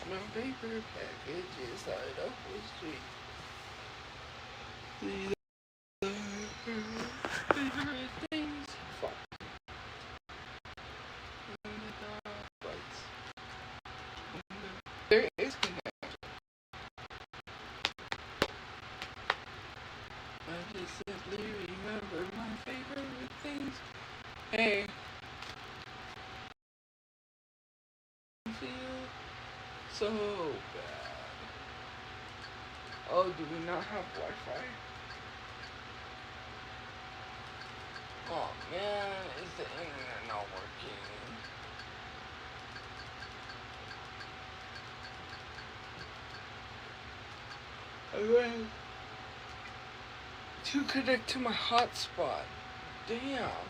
My paper packages side up the street. These are things. Fuck. There is connection. I just simply remember my favorite things. Hey. Feel so bad. Oh, do we not have Wi-Fi? Oh man, is the internet not working? I went to connect to my hotspot. Damn.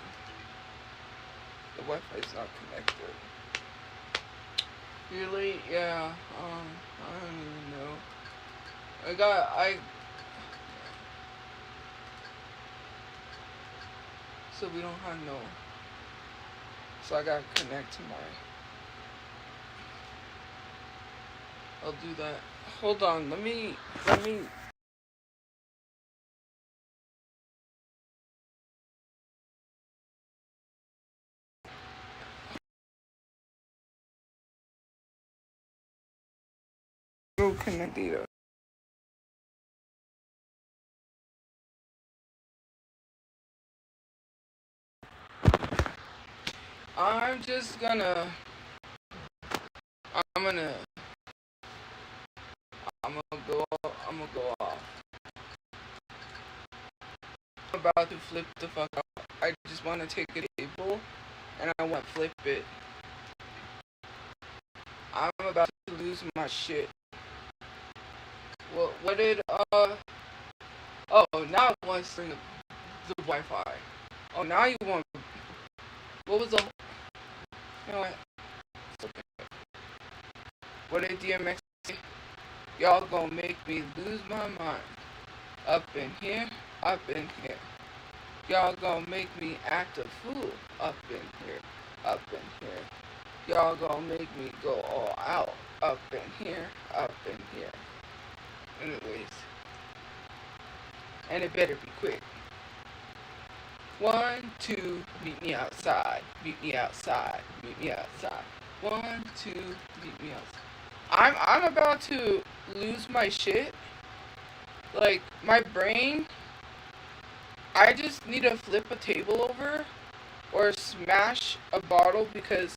The Wi-Fi is not connected. Really? Yeah. I don't even know. So we don't have no. So I gotta connect to my. I'll do that. Hold on. Let me. Go connect data. I'm just gonna. I'm gonna. I'm gonna go. I'm gonna go off. I'm about to flip the fuck out. I just want to take a table, and I want to flip it. I'm about to lose my shit. What did Oh, now it wants to the Wi-Fi. Oh, now you want. What was the? You know what? It's okay. What did DMX say? Y'all gonna make me lose my mind. Up in here, up in here. Y'all gonna make me act a fool. Up in here, up in here. Y'all gonna make me go all out. Up in here, up in here. Anyways. And it better be quick. 1, 2, meet me outside. Meet me outside. Meet me outside. 1, 2, meet me outside. I'm about to lose my shit. Like, my brain, I just need to flip a table over or smash a bottle because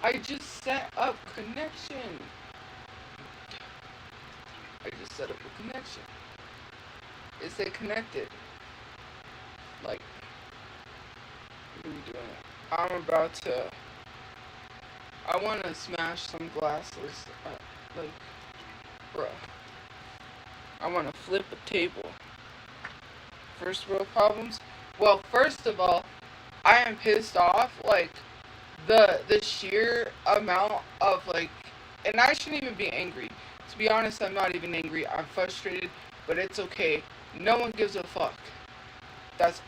I just set up connection. I just set up a connection. It said connected. Like, what are we doing? I'm about to. I want to smash some glasses. Like, bruh. I want to flip a table. First world problems? Well, first of all, I am pissed off. Like, the sheer amount of, like, and I shouldn't even be angry. To be honest, I'm not even angry. I'm frustrated, but it's okay. No one gives a fuck. That's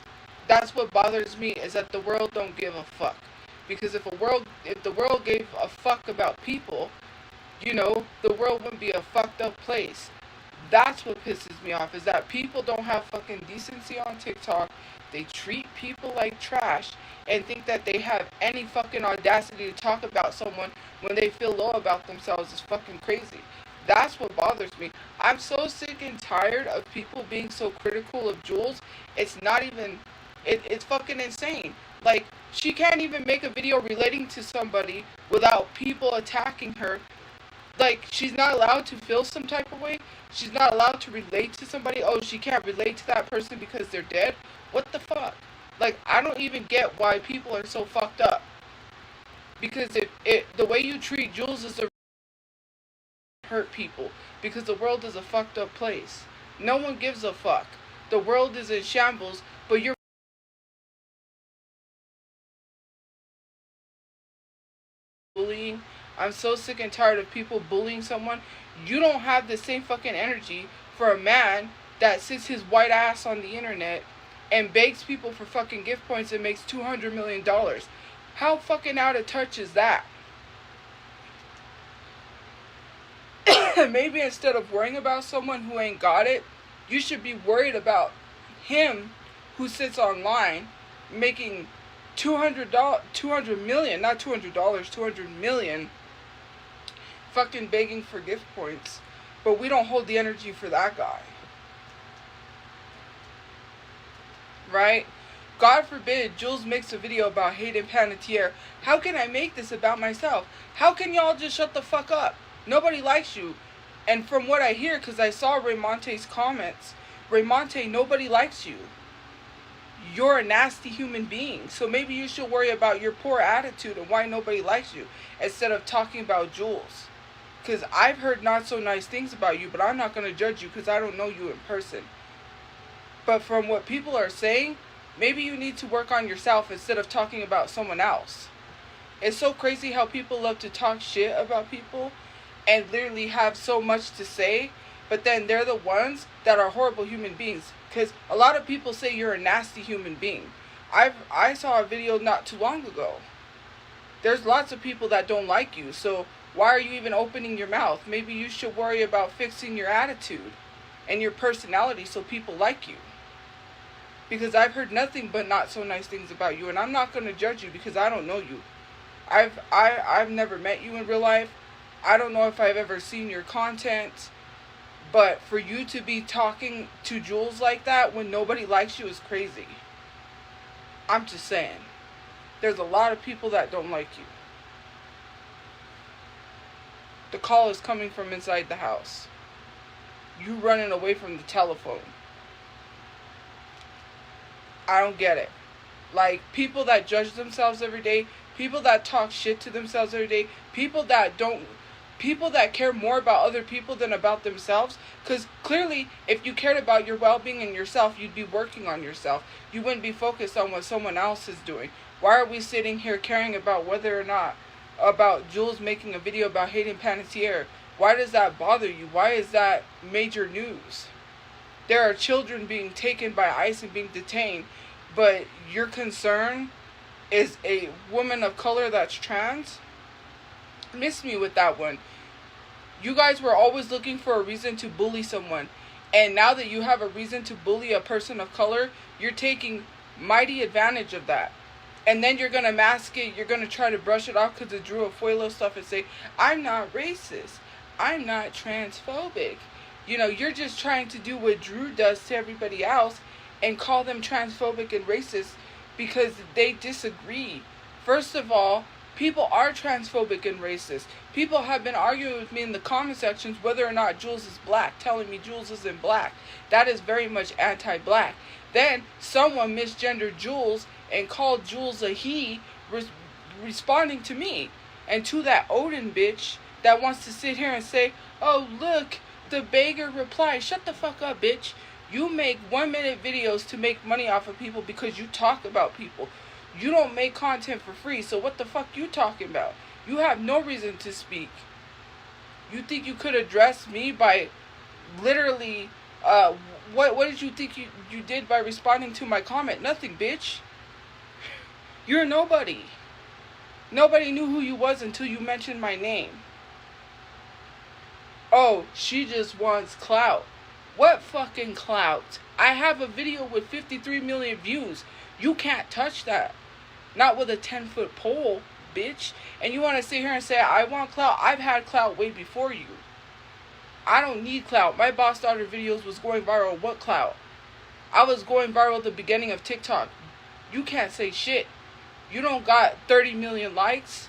what bothers me, is that the world don't give a fuck. Because if the world gave a fuck about people, you know, the world wouldn't be a fucked up place. That's what pisses me off, is that people don't have fucking decency on TikTok. They treat people like trash and think that they have any fucking audacity to talk about someone when they feel low about themselves is fucking crazy. That's what bothers me. I'm so sick and tired of people being so critical of Jules. It's not even, it's fucking insane. Like, she can't even make a video relating to somebody without people attacking her. Like, she's not allowed to feel some type of way. She's not allowed to relate to somebody. Oh, she can't relate to that person because they're dead. What the fuck? Like, I don't even get why people are so fucked up. Because the way you treat Jules is the hurt people. Because the world is a fucked up place. No one gives a fuck. The world is in shambles, but you're bullying. I'm so sick and tired of people bullying someone. You don't have the same fucking energy for a man that sits his white ass on the internet and begs people for fucking gift points and makes $200 million. How fucking out of touch is that? Maybe instead of worrying about someone who ain't got it, you should be worried about him who sits online making $200 million, not $200, $200 million, fucking begging for gift points. But we don't hold the energy for that guy. Right? God forbid Jules makes a video about Hayden Panettiere. How can I make this about myself? How can y'all just shut the fuck up? Nobody likes you. And from what I hear, because I saw Raymonte's comments, Raymonte, nobody likes you. You're a nasty human being. So maybe you should worry about your poor attitude and why nobody likes you instead of talking about Jules. Because I've heard not so nice things about you, but I'm not going to judge you because I don't know you in person. But from what people are saying, maybe you need to work on yourself instead of talking about someone else. It's so crazy how people love to talk shit about people and literally have so much to say, but then they're the ones that are horrible human beings. Because a lot of people say you're a nasty human being. I saw a video not too long ago. There's lots of people that don't like you, so why are you even opening your mouth? Maybe you should worry about fixing your attitude and your personality so people like you. Because I've heard nothing but not so nice things about you, and I'm not going to judge you because I don't know you. I've never met you in real life. I don't know if I've ever seen your content, but for you to be talking to Jules like that when nobody likes you is crazy. I'm just saying. There's a lot of people that don't like you. The call is coming from inside the house. You running away from the telephone. I don't get it. Like, people that judge themselves every day, people that talk shit to themselves every day, people that care more about other people than about themselves. Because clearly, if you cared about your well-being and yourself, you'd be working on yourself. You wouldn't be focused on what someone else is doing. Why are we sitting here caring about whether or not, about Jules making a video about Hayden Panettiere? Why does that bother you? Why is that major news? There are children being taken by ICE and being detained, but your concern is a woman of color that's trans? Miss me with that one. You guys were always looking for a reason to bully someone, and now that you have a reason to bully a person of color, you're taking mighty advantage of that. And then you're going to mask it, you're going to try to brush it off because of Drew Afuelo stuff and say, I'm not racist, I'm not transphobic. You know, you're just trying to do what Drew does to everybody else and call them transphobic and racist because they disagree. First of all, people are transphobic and racist. People have been arguing with me in the comment sections whether or not Jules is black, telling me Jules isn't black. That is very much anti-black. Then someone misgendered Jules and called Jules a he, responding to me. And to that Odin bitch that wants to sit here and say, oh, look, the beggar replied. Shut the fuck up, bitch. You make 1-minute videos to make money off of people because you talk about people. You don't make content for free, so what the fuck you talking about? You have no reason to speak. You think you could address me by literally, what did you think you did by responding to my comment? Nothing, bitch. You're nobody. Nobody knew who you was until you mentioned my name. Oh, she just wants clout. What fucking clout? I have a video with 53 million views. You can't touch that. Not with a 10-foot pole, bitch. And you want to sit here and say, I want clout? I've had clout way before you. I don't need clout. My boss daughter videos was going viral. What clout? I was going viral at the beginning of TikTok. You can't say shit. You don't got 30 million likes.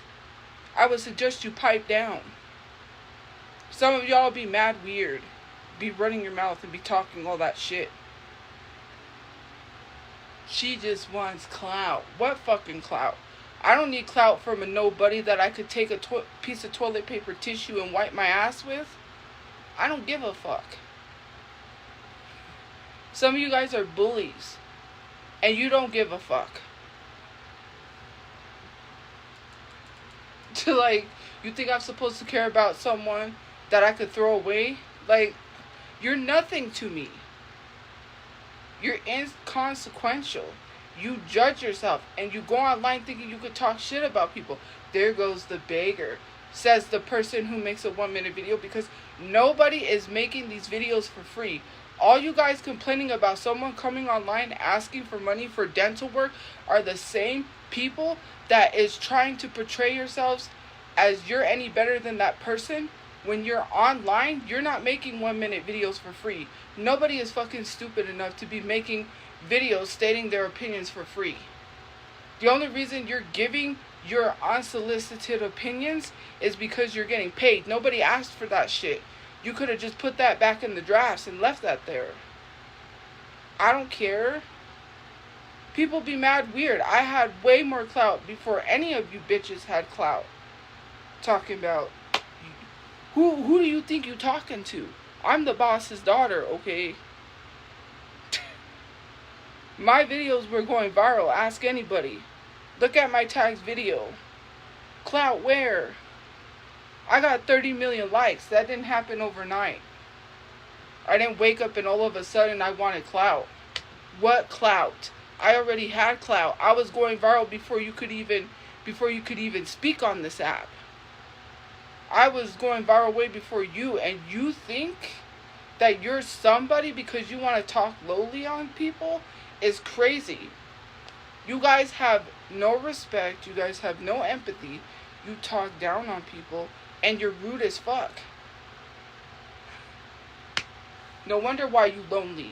I would suggest you pipe down. Some of y'all be mad weird. Be running your mouth and be talking all that shit. She just wants clout. What fucking clout? I don't need clout from a nobody that I could take a piece of toilet paper tissue and wipe my ass with. I don't give a fuck. Some of you guys are bullies. And you don't give a fuck. To like, you think I'm supposed to care about someone that I could throw away? Like, you're nothing to me. You're inconsequential. You judge yourself and you go online thinking you could talk shit about people. There goes the beggar, says the person who makes a 1-minute video, because nobody is making these videos for free. All you guys complaining about someone coming online asking for money for dental work are the same people that is trying to portray yourselves as you're any better than that person. When you're online, you're not making 1-minute videos for free. Nobody is fucking stupid enough to be making videos stating their opinions for free. The only reason you're giving your unsolicited opinions is because you're getting paid. Nobody asked for that shit. You could have just put that back in the drafts and left that there. I don't care. People be mad weird. I had way more clout before any of you bitches had clout. Talking about, who do you think you talking to? I'm the boss's daughter, okay? My videos were going viral. Ask anybody. Look at my tags video. Clout where? I got 30 million likes. That didn't happen overnight. I didn't wake up and all of a sudden I wanted clout. What clout? I already had clout. I was going viral before you could even speak on this app. I was going viral way before you, and you think that you're somebody because you want to talk lowly on people is crazy. You guys have no respect. You guys have no empathy. You talk down on people, and you're rude as fuck. No wonder why you lonely.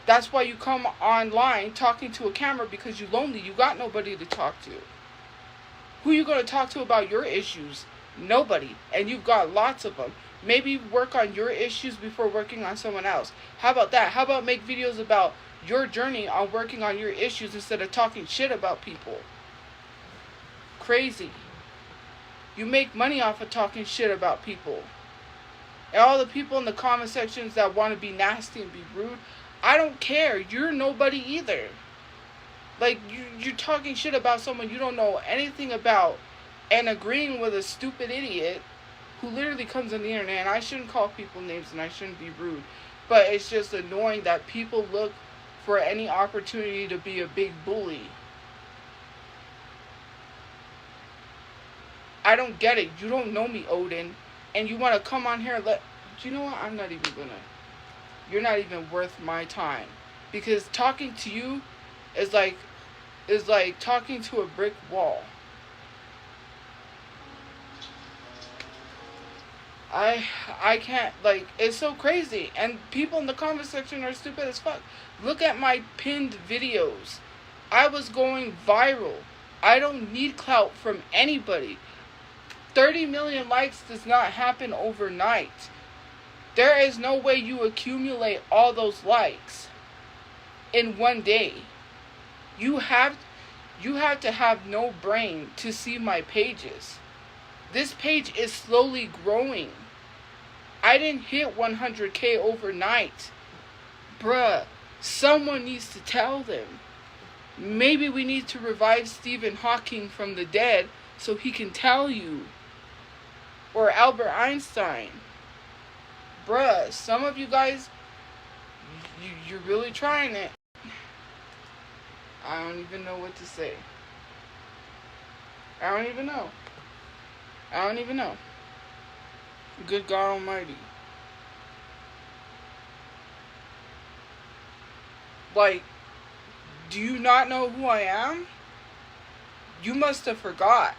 That's why you come online talking to a camera, because you lonely. You got nobody to talk to. Who you going to talk to about your issues? Nobody. And you've got lots of them. Maybe work on your issues before working on someone else. How about that? How about make videos about your journey on working on your issues instead of talking shit about people? Crazy. You make money off of talking shit about people. And all the people in the comment sections that want to be nasty and be rude, I don't care. You're nobody either. Like, you're talking shit about someone you don't know anything about and agreeing with a stupid idiot who literally comes on the internet. And I shouldn't call people names and I shouldn't be rude, but it's just annoying that people look for any opportunity to be a big bully. I don't get it. You don't know me, Odin, and you want to come on here and you know what? I'm not even gonna. You're not even worth my time, because talking to you is like talking to a brick wall. I can't, like, it's so crazy. And people in the comment section are stupid as fuck. Look at my pinned videos. I was going viral. I don't need clout from anybody. 30 million likes does not happen overnight. There is no way you accumulate all those likes in one day. You have to have no brain to see my pages. This page is slowly growing. I didn't hit 100K overnight. Bruh, someone needs to tell them. Maybe we need to revive Stephen Hawking from the dead so he can tell you. Or Albert Einstein. Bruh, some of you guys, you're really trying it. I don't even know what to say. I don't even know. Good God Almighty. Like, do you not know who I am? You must have forgot.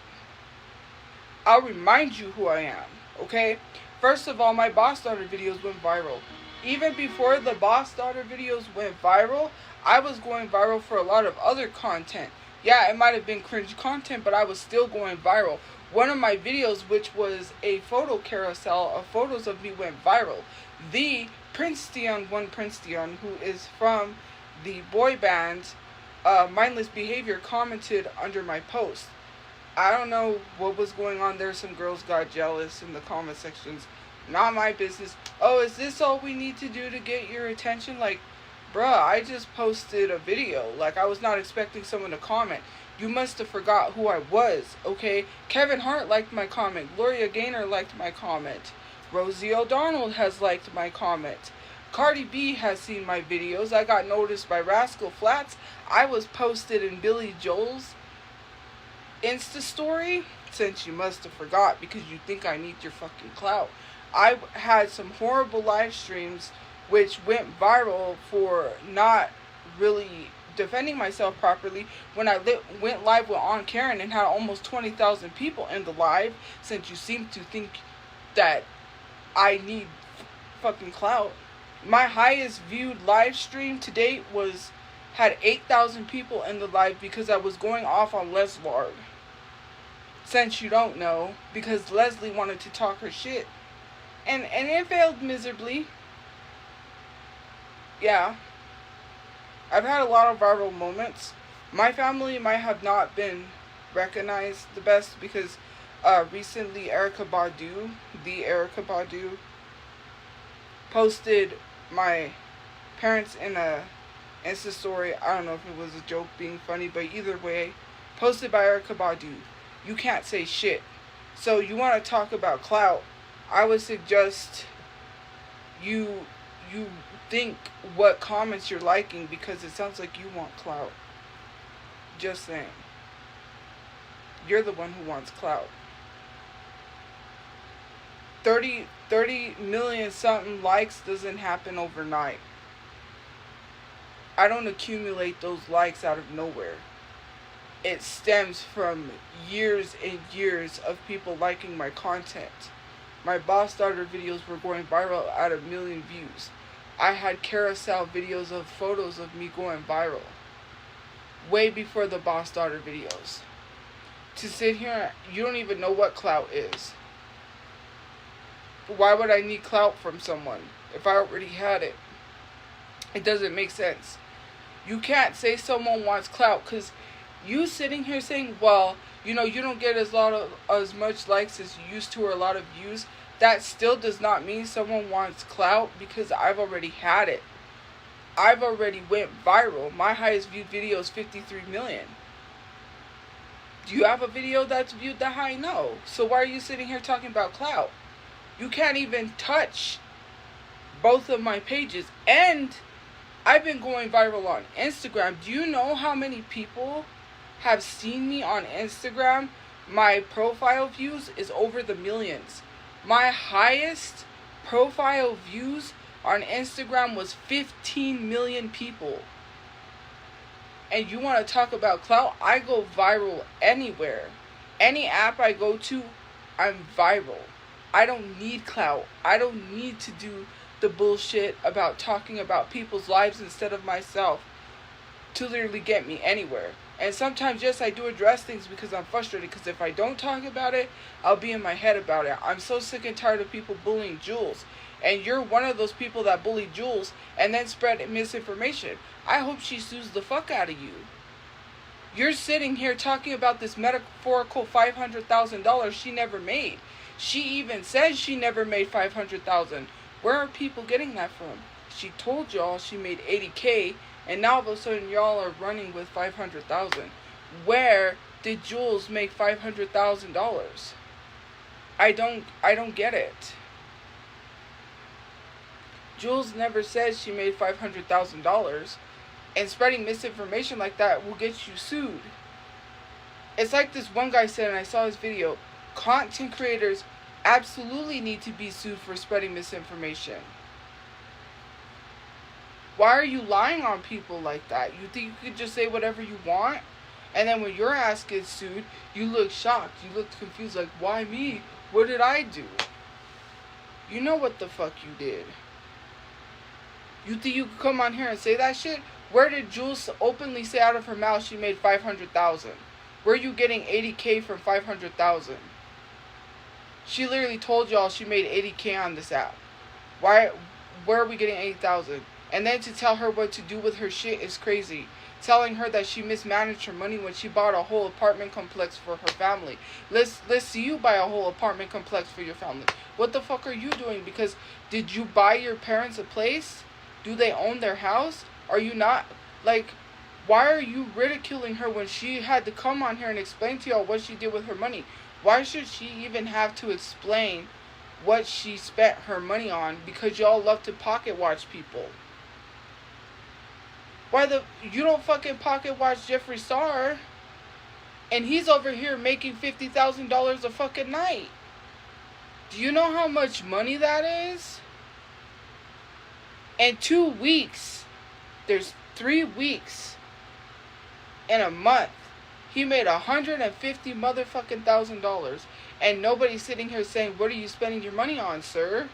I'll remind you who I am, okay? First of all, my boss daughter videos went viral. Even before the boss daughter videos went viral, I was going viral for a lot of other content. Yeah, it might have been cringe content, but I was still going viral. One of my videos, which was a photo carousel of photos of me, went viral. The Prince Dion, who is from the boy band Mindless Behavior, commented under my post. I don't know what was going on there. Some girls got jealous in the comment sections. Not my business. Oh, is this all we need to do to get your attention? Like, bruh, I just posted a video. Like, I was not expecting someone to comment. You must have forgot who I was, okay? Kevin Hart liked my comment. Gloria Gaynor liked my comment. Rosie O'Donnell has liked my comment. Cardi B has seen my videos. I got noticed by Rascal Flats. I was posted in Billy Joel's Insta story, since you must have forgot because you think I need your fucking clout. I had some horrible live streams which went viral for not really defending myself properly when I went live with Aunt Karen and had almost 20,000 people in the live, since you seem to think that I need fucking clout. My highest viewed live stream to date had 8,000 people in the live because I was going off on Leslard. Since you don't know, because Leslie wanted to talk her shit. And it failed miserably. Yeah. I've had a lot of viral moments. My family might have not been recognized the best because recently Erykah Badu, posted my parents in a Insta story. I don't know if it was a joke being funny, but either way, posted by Erykah Badu. You can't say shit. So you want to talk about clout, I would suggest you think what comments you're liking, because it sounds like you want clout. Just saying. You're the one who wants clout. 30 million something likes doesn't happen overnight. I don't accumulate those likes out of nowhere. It stems from years and years of people liking my content. My Boss Daughter videos were going viral at 1 million views. I had carousel videos of photos of me going viral. Way before the Boss Daughter videos. To sit here, you don't even know what clout is. Why would I need clout from someone if I already had it? It doesn't make sense. You can't say someone wants clout because you sitting here saying, well, you don't get as much likes as you used to or a lot of views. That still does not mean someone wants clout, because I've already had it. I've already went viral. My highest viewed video is 53 million. Do you have a video that's viewed that high? No. So why are you sitting here talking about clout? You can't even touch both of my pages. And I've been going viral on Instagram. Do you know how many people have seen me on Instagram? My profile views is over the millions. My highest profile views on Instagram was 15 million people. And you want to talk about clout? I go viral anywhere. Any app I go to, I'm viral. I don't need clout. I don't need to do the bullshit about talking about people's lives instead of myself to literally get me anywhere. And sometimes, yes, I do address things because I'm frustrated. Because if I don't talk about it, I'll be in my head about it. I'm so sick and tired of people bullying Jules. And you're one of those people that bully Jules and then spread misinformation. I hope she sues the fuck out of you. You're sitting here talking about this metaphorical $500,000 she never made. She even says she never made $500,000. Where are people getting that from? She told y'all she made $80K. And now all of a sudden y'all are running with $500,000. Where did Jules make $500,000? I don't get it. Jules never says she made $500,000, and spreading misinformation like that will get you sued. It's like this one guy said, and I saw his video, content creators absolutely need to be sued for spreading misinformation. Why are you lying on people like that? You think you could just say whatever you want? And then when your ass gets sued, you look shocked. You look confused like, why me? What did I do? You know what the fuck you did. You think you could come on here and say that shit? Where did Jules openly say out of her mouth she made $500,000? Where are you getting $80K from $500,000? She literally told y'all she made $80K on this app. Where are we getting $80,000? And then to tell her what to do with her shit is crazy. Telling her that she mismanaged her money when she bought a whole apartment complex for her family. Let's see you buy a whole apartment complex for your family. What the fuck are you doing? Because did you buy your parents a place? Do they own their house? Are you not? Like, why are you ridiculing her when she had to come on here and explain to y'all what she did with her money? Why should she even have to explain what she spent her money on because y'all love to pocket watch people. You don't fucking pocket watch Jeffree Star, and he's over here making $50,000 a fucking night. Do you know how much money that is? In 2 weeks, there's 3 weeks in a month, he made $150 motherfucking $1,000, and nobody's sitting here saying, "What are you spending your money on, sir?"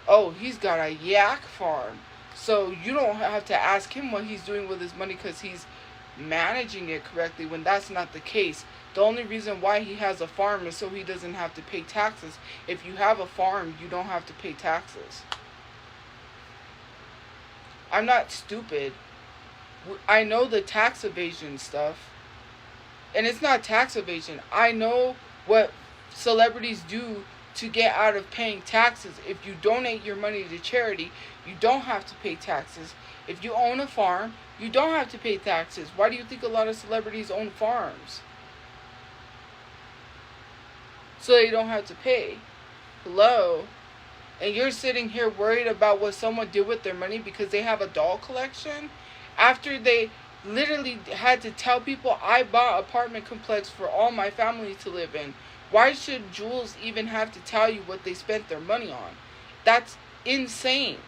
Oh, he's got a yak farm. So you don't have to ask him what he's doing with his money because he's managing it correctly, when that's not the case. The only reason why he has a farm is so he doesn't have to pay taxes. If you have a farm, you don't have to pay taxes. I'm not stupid. I know the tax evasion stuff. And it's not tax evasion. I know what celebrities do to get out of paying taxes. If you donate your money to charity, you don't have to pay taxes. If you own a farm, you don't have to pay taxes. Why do you think a lot of celebrities own farms? So they don't have to pay. Hello? And you're sitting here worried about what someone did with their money because they have a doll collection? After they literally had to tell people, I bought an apartment complex for all my family to live in. Why should Jules even have to tell you what they spent their money on? That's insane.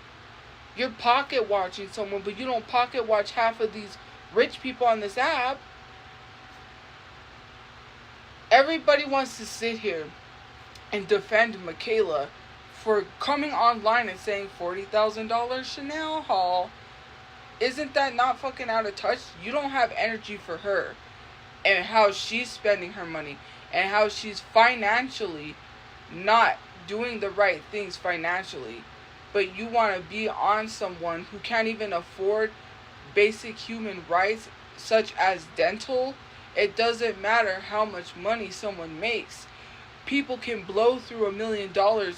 You're pocket watching someone, but you don't pocket watch half of these rich people on this app. Everybody wants to sit here and defend Michaela for coming online and saying $40,000 Chanel haul. Isn't that not fucking out of touch? You don't have energy for her and how she's spending her money and how she's financially not doing the right things financially. But you want to be on someone who can't even afford basic human rights such as dental. It doesn't matter how much money someone makes. People can blow through $1 million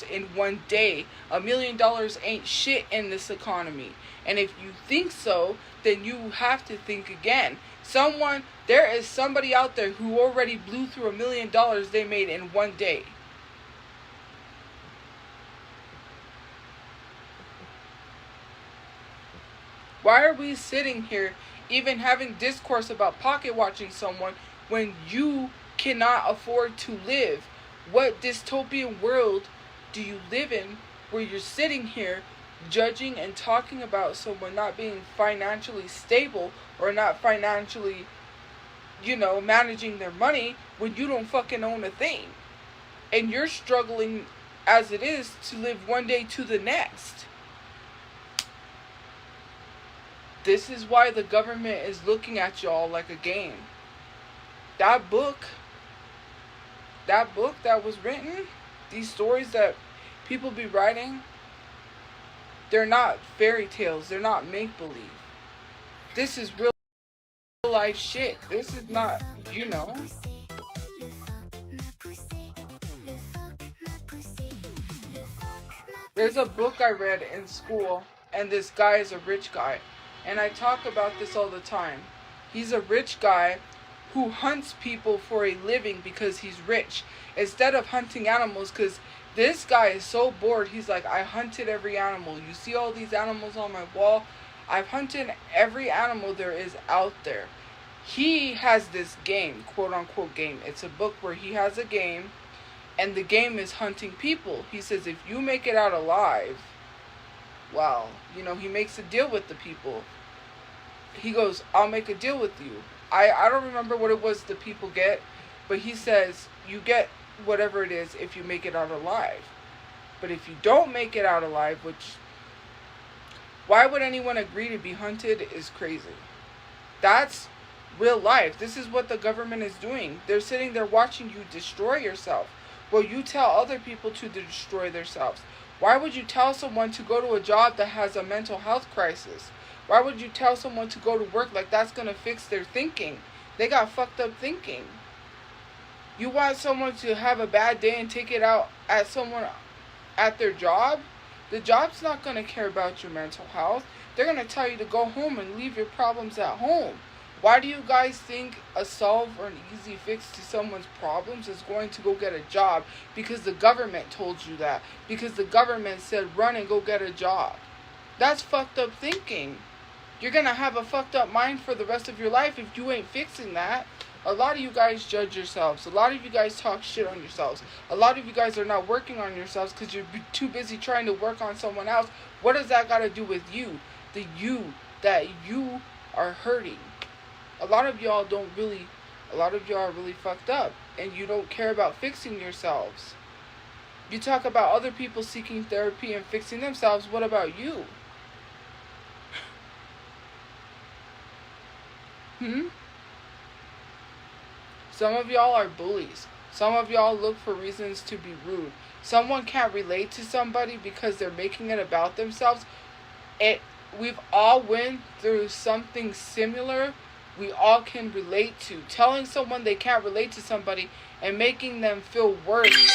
in one day. $1 million ain't shit in this economy. And if you think so, then you have to think again. There is somebody out there who already blew through $1 million they made in one day. Why are we sitting here even having discourse about pocket watching someone when you cannot afford to live? What dystopian world do you live in where you're sitting here judging and talking about someone not being financially stable or not financially, managing their money when you don't fucking own a thing? And you're struggling as it is to live one day to the next. This is why the government is looking at y'all like a game. That book that was written, these stories that people be writing, they're not fairy tales. They're not make-believe. This is real life shit. This is not, There's a book I read in school, and this guy is a rich guy. And I talk about this all the time. He's a rich guy who hunts people for a living because he's rich, instead of hunting animals, because this guy is so bored. He's like, I hunted every animal. You see all these animals on my wall? I've hunted every animal there is out there. He has this game, quote unquote game. It's a book where he has a game, and the game is hunting people. He says, if you make it out alive, wow, he makes a deal with the people. He goes, I'll make a deal with you. I don't remember what it was the people get, but he says, you get whatever it is if you make it out alive. But if you don't make it out alive, why would anyone agree to be hunted is crazy. That's real life. This is what the government is doing. They're sitting there watching you destroy yourself. Well, you tell other people to destroy themselves. Why would you tell someone to go to a job that has a mental health crisis? Why would you tell someone to go to work like that's going to fix their thinking? They got fucked up thinking. You want someone to have a bad day and take it out at someone at their job? The job's not going to care about your mental health. They're going to tell you to go home and leave your problems at home. Why do you guys think a solve or an easy fix to someone's problems is going to go get a job? Because the government told you that. Because the government said run and go get a job. That's fucked up thinking. You're gonna have a fucked up mind for the rest of your life if you ain't fixing that. A lot of you guys judge yourselves. A lot of you guys talk shit on yourselves. A lot of you guys are not working on yourselves because you're too busy trying to work on someone else. What does that got to do with you? The you that you are hurting. A lot of y'all are really fucked up. And you don't care about fixing yourselves. You talk about other people seeking therapy and fixing themselves. What about you? Some of y'all are bullies. Some of y'all look for reasons to be rude. Someone can't relate to somebody because they're making it about themselves. We've all went through something similar. We all can relate to. Telling someone they can't relate to somebody and making them feel worse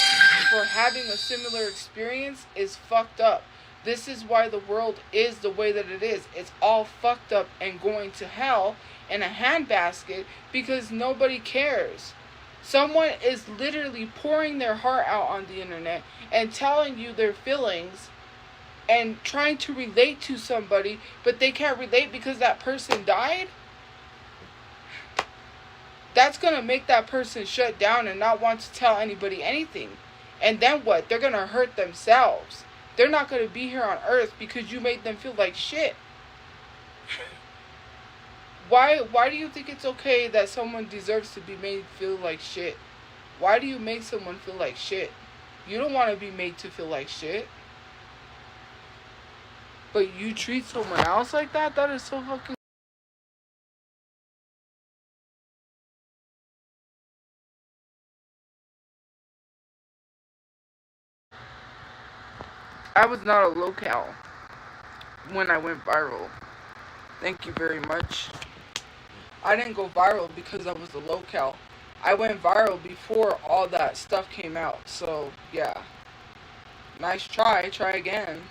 for having a similar experience is fucked up. This is why the world is the way that it is. It's all fucked up and going to hell in a handbasket because nobody cares. Someone is literally pouring their heart out on the internet and telling you their feelings and trying to relate to somebody, but they can't relate because that person died. That's going to make that person shut down and not want to tell anybody anything. And then what? They're going to hurt themselves. They're not going to be here on earth because you made them feel like shit. Why do you think it's okay that someone deserves to be made feel like shit? Why do you make someone feel like shit? You don't want to be made to feel like shit. But you treat someone else like that? That is so fucking... I was not a locale when I went viral. Thank you very much. I didn't go viral because I was a locale. I went viral before all that stuff came out. So, yeah. Nice try. Try again.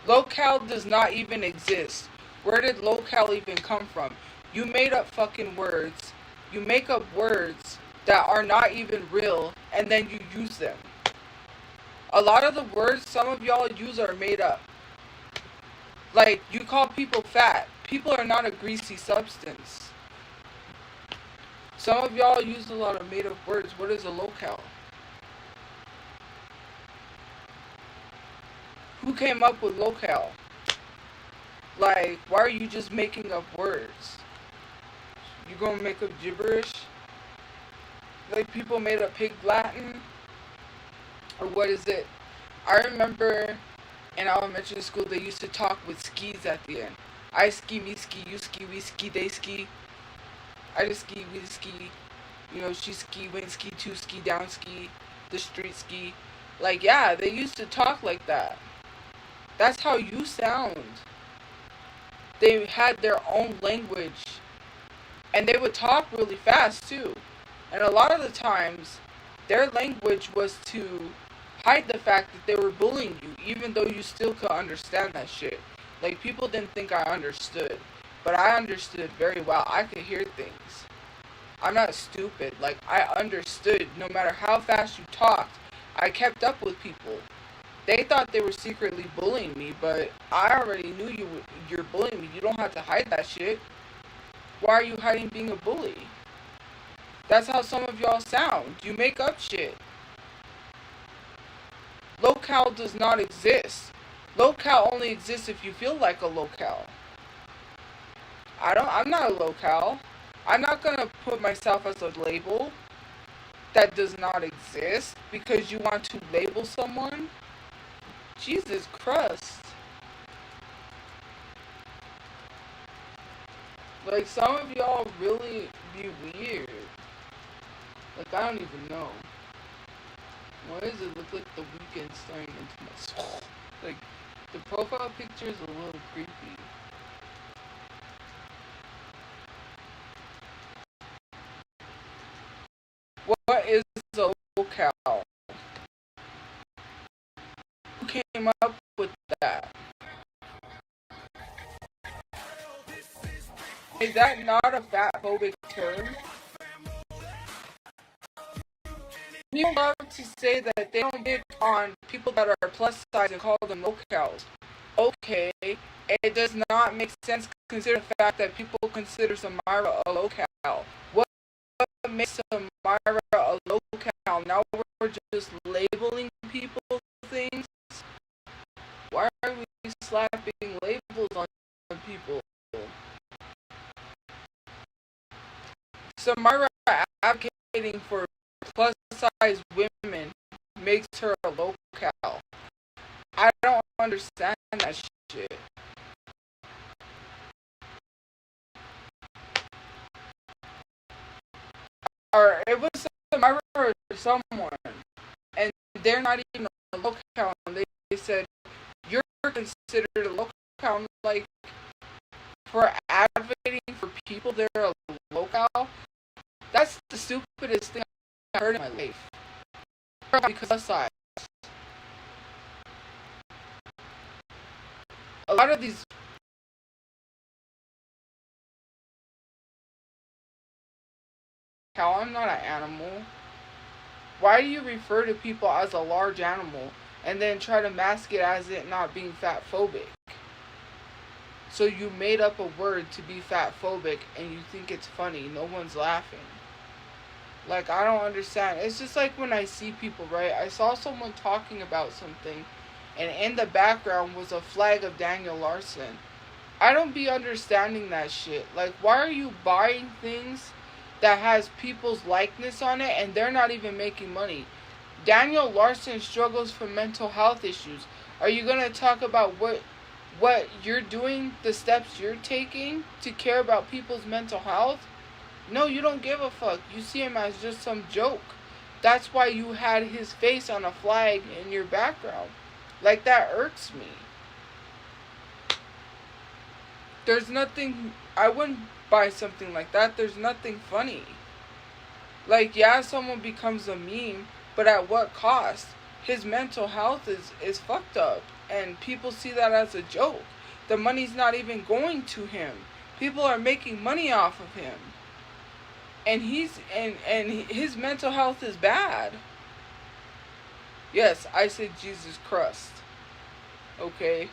Locale does not even exist. Where did locale even come from? You made up fucking words. You make up words that are not even real, and then you use them. A lot of the words some of y'all use are made up. Like, you call people fat. People are not a greasy substance. Some of y'all use a lot of made up words. What is a locale? Who came up with locale? Like, why are you just making up words? You gonna make up gibberish? Like, people made up pig Latin? Or what is it? I remember in elementary school they used to talk with skis at the end. I ski, me ski, you ski, we ski, they ski. I just ski, we ski. You know, she ski, went ski, two ski, down ski, the street ski. Like, yeah, they used to talk like that. That's how you sound. They had their own language. And they would talk really fast, too. And a lot of the times, their language was to hide the fact that they were bullying you, even though you still could understand that shit. Like, people didn't think I understood. But I understood very well. I could hear things. I'm not stupid. Like, I understood. No matter how fast you talked, I kept up with people. They thought they were secretly bullying me, but I already knew you're bullying me. You don't have to hide that shit. Why are you hiding being a bully? That's how some of y'all sound. You make up shit. Locale does not exist. Locale only exists if you feel like a locale. I'm not a locale. I'm not gonna put myself as a label that does not exist because you want to label someone. Jesus Christ. Like, some of y'all really be weird. Like, I don't even know. Why does it look like the weekend staring into my soul? Like, the profile picture is a little creepy. What is a locale? Who came up with that? Is that not a fat-phobic term? People love to say that they don't pick on people that are plus size and call them locals. Okay, it does not make sense considering the fact that people consider Samira a locale. What makes Samira a locale? Now we're just labeling people things? Why are we slapping labels on people? Samira advocating for plus size women makes her a locale. I don't understand that shit. Or it was Samira or someone, and they're not even a locale, and they said, you're considered a locale. Like, for advocating for people that are a locale? That's the stupidest thing I've heard in my life. Because aside, a lot of these I'm not an animal. Why do you refer to people as a large animal and then try to mask it as it not being fat phobic? So you made up a word to be fat phobic and you think it's funny. No one's laughing. Like, I don't understand. It's just like when I see people, right? I saw someone talking about something and in the background was a flag of Daniel Larson. I don't be understanding that shit. Like, why are you buying things that has people's likeness on it and they're not even making money? Daniel Larson struggles from mental health issues. Are you going to talk about what you're doing, the steps you're taking to care about people's mental health? No, you don't give a fuck. You see him as just some joke. That's why you had his face on a flag in your background. Like, that irks me. There's nothing, I wouldn't buy something like that. There's nothing funny. Like, yeah, someone becomes a meme, but at what cost? His mental health is fucked up, and people see that as a joke. The money's not even going to him. People are making money off of him. And his mental health is bad. Yes, I said Jesus Christ. Okay?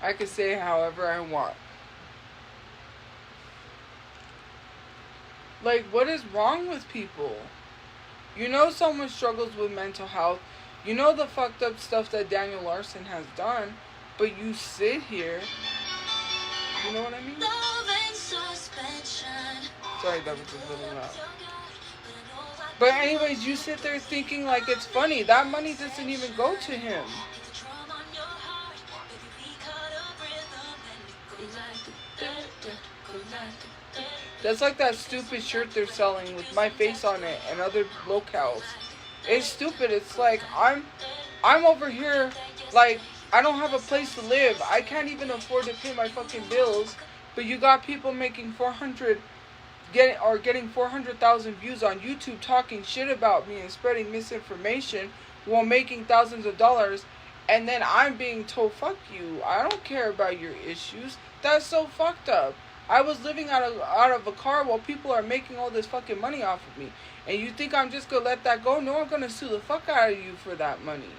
I can say it however I want. Like, what is wrong with people? You know someone struggles with mental health. You know the fucked up stuff that Daniel Larson has done. But you sit here. You know what I mean? Sorry, that was a little loud. But anyways, you sit there thinking like it's funny. That money doesn't even go to him. That's like that stupid shirt they're selling with my face on it and other locales. It's stupid. It's like I'm over here like I don't have a place to live. I can't even afford to pay my fucking bills. But you got people making getting 400,000 views on YouTube talking shit about me and spreading misinformation while making thousands of dollars, and then I'm being told fuck you. I don't care about your issues. That's so fucked up. I was living out of a car while people are making all this fucking money off of me. And you think I'm just gonna let that go? No, I'm gonna sue the fuck out of you for that money.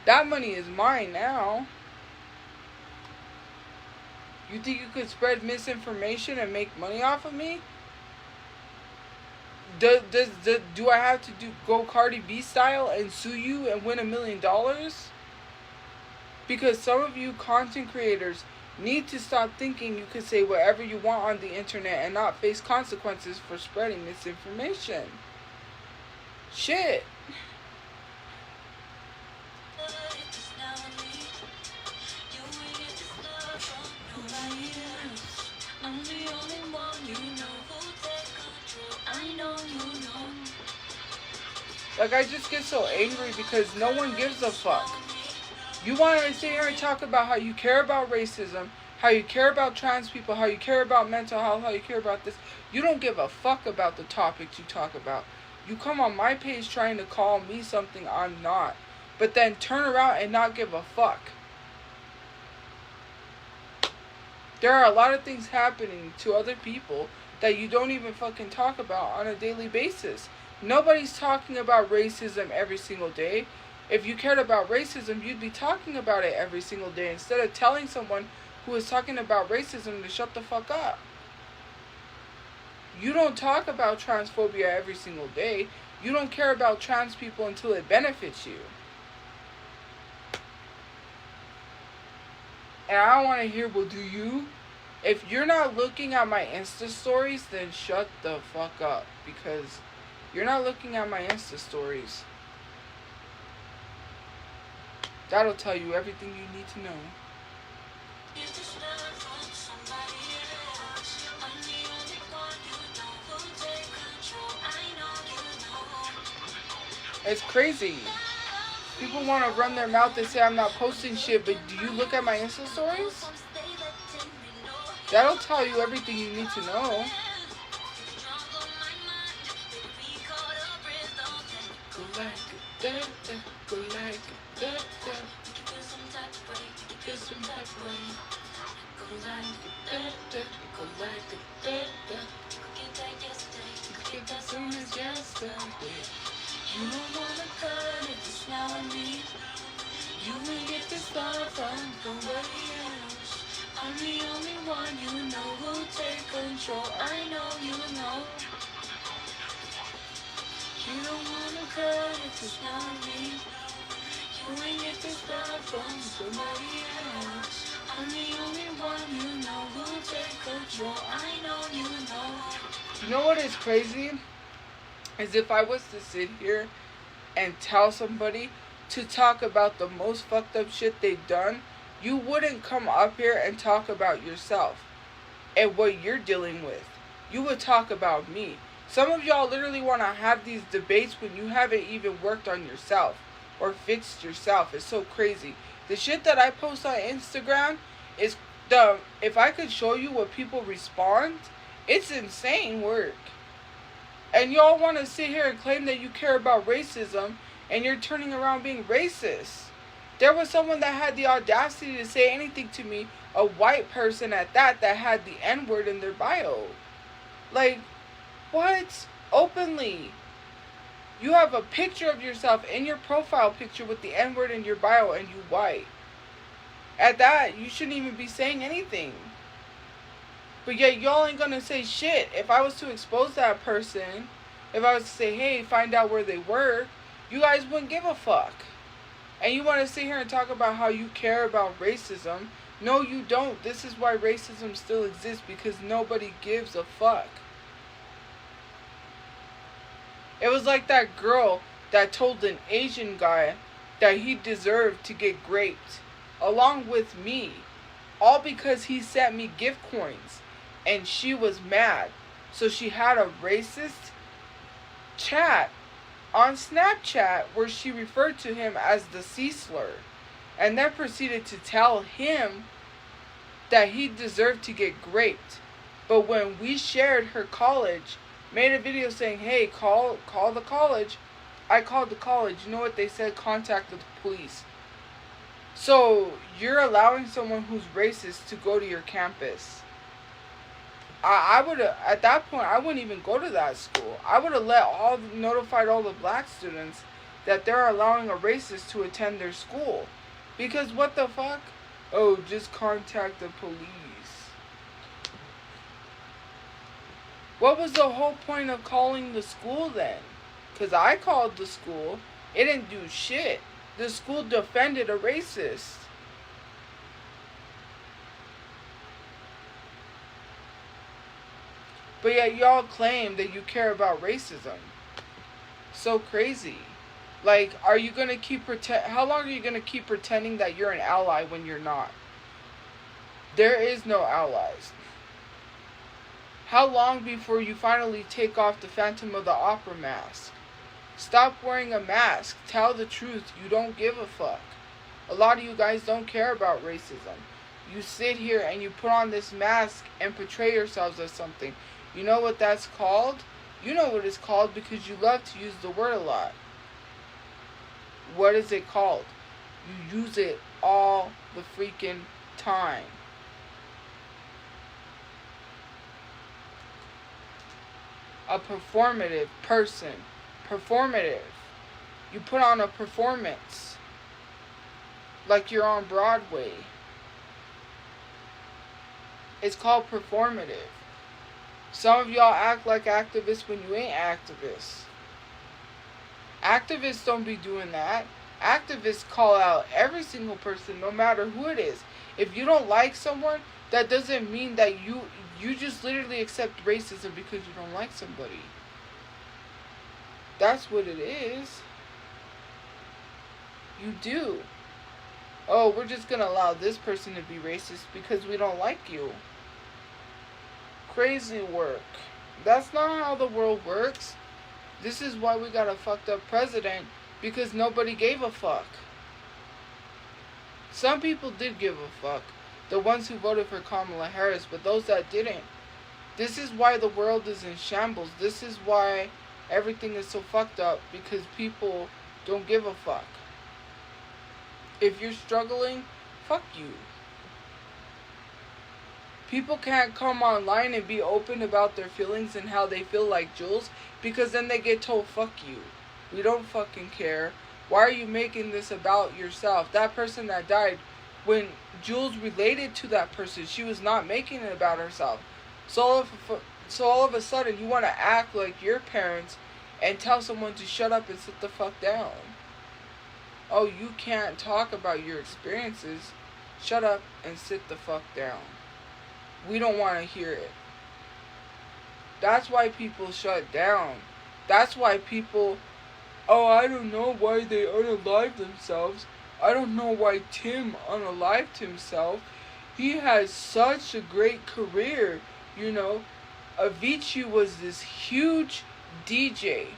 That money is mine now. You think you could spread misinformation and make money off of me? Do I have to go Cardi B style and sue you and win $1 million? Because some of you content creators need to stop thinking you can say whatever you want on the internet and not face consequences for spreading misinformation. Shit. Like, I just get so angry because no one gives a fuck. You want to sit here and talk about how you care about racism, how you care about trans people, how you care about mental health, how you care about this. You don't give a fuck about the topics you talk about. You come on my page trying to call me something I'm not, but then turn around and not give a fuck. There are a lot of things happening to other people that you don't even fucking talk about on a daily basis. Nobody's talking about racism every single day. If you cared about racism, you'd be talking about it every single day instead of telling someone who is talking about racism to shut the fuck up. You don't talk about transphobia every single day. You don't care about trans people until it benefits you. And I don't want to hear, well, do you? If you're not looking at my Insta stories, then shut the fuck up. Because you're not looking at my Insta stories. That'll tell you everything you need to know. It's crazy. People want to run their mouth and say I'm not posting shit, but do you look at my Insta stories? That'll tell you everything you need to know. Go like that, go like that, get some type of way. Go like that, go like that. Get that soon as yesterday. You don't wanna cut it, just now and me. You will get this love from somebody else. I'm the only one you know who'll take control. I know you know. You don't wanna cut it, just now and me. You will get this love from somebody else. I'm the only one you know who'll take control. I know you know. You know what is crazy? Is if I was to sit here and tell somebody to talk about the most fucked up shit they've done, you wouldn't come up here and talk about yourself and what you're dealing with. You would talk about me. Some of y'all literally want to have these debates when you haven't even worked on yourself or fixed yourself. It's so crazy. The shit that I post on Instagram is if I could show you what people respond, it's insane work. And y'all want to sit here and claim that you care about racism, and you're turning around being racist. There was someone that had the audacity to say anything to me, a white person at that had the N-word in their bio. Like, what? Openly. You have a picture of yourself in your profile picture with the N-word in your bio, and you white. At that, you shouldn't even be saying anything. But yet y'all ain't gonna say shit. If I was to expose that person, if I was to say, hey, find out where they work, you guys wouldn't give a fuck. And you want to sit here and talk about how you care about racism. No, you don't. This is why racism still exists, because nobody gives a fuck. It was like that girl that told an Asian guy that he deserved to get raped, along with me, all because he sent me gift coins. And she was mad. So she had a racist chat on Snapchat where she referred to him as the C slur. And then proceeded to tell him that he deserved to get raped. But when we shared her college, made a video saying, hey, call the college. I called the college. You know what they said? Contact the police. So you're allowing someone who's racist to go to your campus. I would have, at that point, I wouldn't even go to that school. I would have notified all the black students that they're allowing a racist to attend their school. Because what the fuck? Oh, just contact the police. What was the whole point of calling the school then? Because I called the school. It didn't do shit. The school defended a racist. But yet y'all claim that you care about racism. So crazy. Like, are you going to keep how long are you going to keep pretending that you're an ally when you're not? There is no allies. How long before you finally take off the Phantom of the Opera mask? Stop wearing a mask. Tell the truth. You don't give a fuck. A lot of you guys don't care about racism. You sit here and you put on this mask and portray yourselves as something. You know what that's called? You know what it's called because you love to use the word a lot. What is it called? You use it all the freaking time. a performative person. Performative. You put on a performance. Like you're on Broadway. It's called performative. Some of y'all act like activists when you ain't activists. Activists don't be doing that. Activists call out every single person, no matter who it is. If you don't like someone, that doesn't mean that you just literally accept racism because you don't like somebody. That's what it is. You do. Oh, we're just gonna allow this person to be racist because we don't like you. Crazy work. That's not how the world works. This is why we got a fucked up president, because nobody gave a fuck. Some people did give a fuck. The ones who voted for Kamala Harris, but those that didn't. This is why the world is in shambles. This is why everything is so fucked up, because people don't give a fuck. If you're struggling, fuck you. People can't come online and be open about their feelings and how they feel like Jules, because then they get told, fuck you. We don't fucking care. Why are you making this about yourself? That person that died, when Jules related to that person, she was not making it about herself. So all of a sudden, you want to act like your parents and tell someone to shut up and sit the fuck down. Oh, you can't talk about your experiences. Shut up and sit the fuck down. We don't want to hear it. That's why people shut down. That's why people, oh, I don't know why they unalived themselves. I don't know why Tim unalived himself. He has such a great career, you know. Avicii was this huge DJ.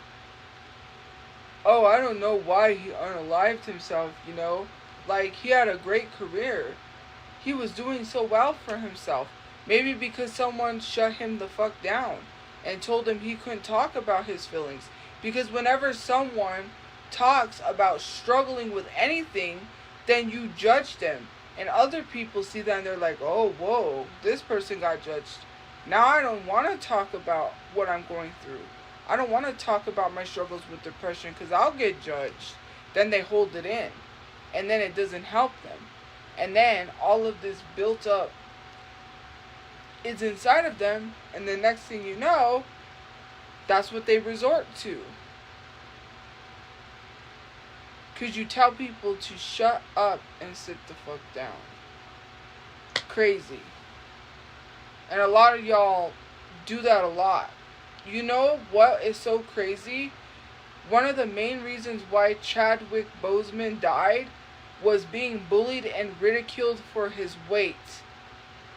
Oh, I don't know why he unalived himself, you know. Like, he had a great career. He was doing so well for himself. Maybe because someone shut him the fuck down and told him he couldn't talk about his feelings. Because whenever someone talks about struggling with anything, then you judge them. And other people see that and they're like, oh, whoa, this person got judged. Now I don't want to talk about what I'm going through. I don't want to talk about my struggles with depression because I'll get judged. Then they hold it in. And then it doesn't help them. And then all of this built up is inside of them. And the next thing you know, that's what they resort to. Because you tell people to shut up and sit the fuck down. Crazy. And a lot of y'all do that a lot. You know what is so crazy? One of the main reasons why Chadwick Boseman died was being bullied and ridiculed for his weight.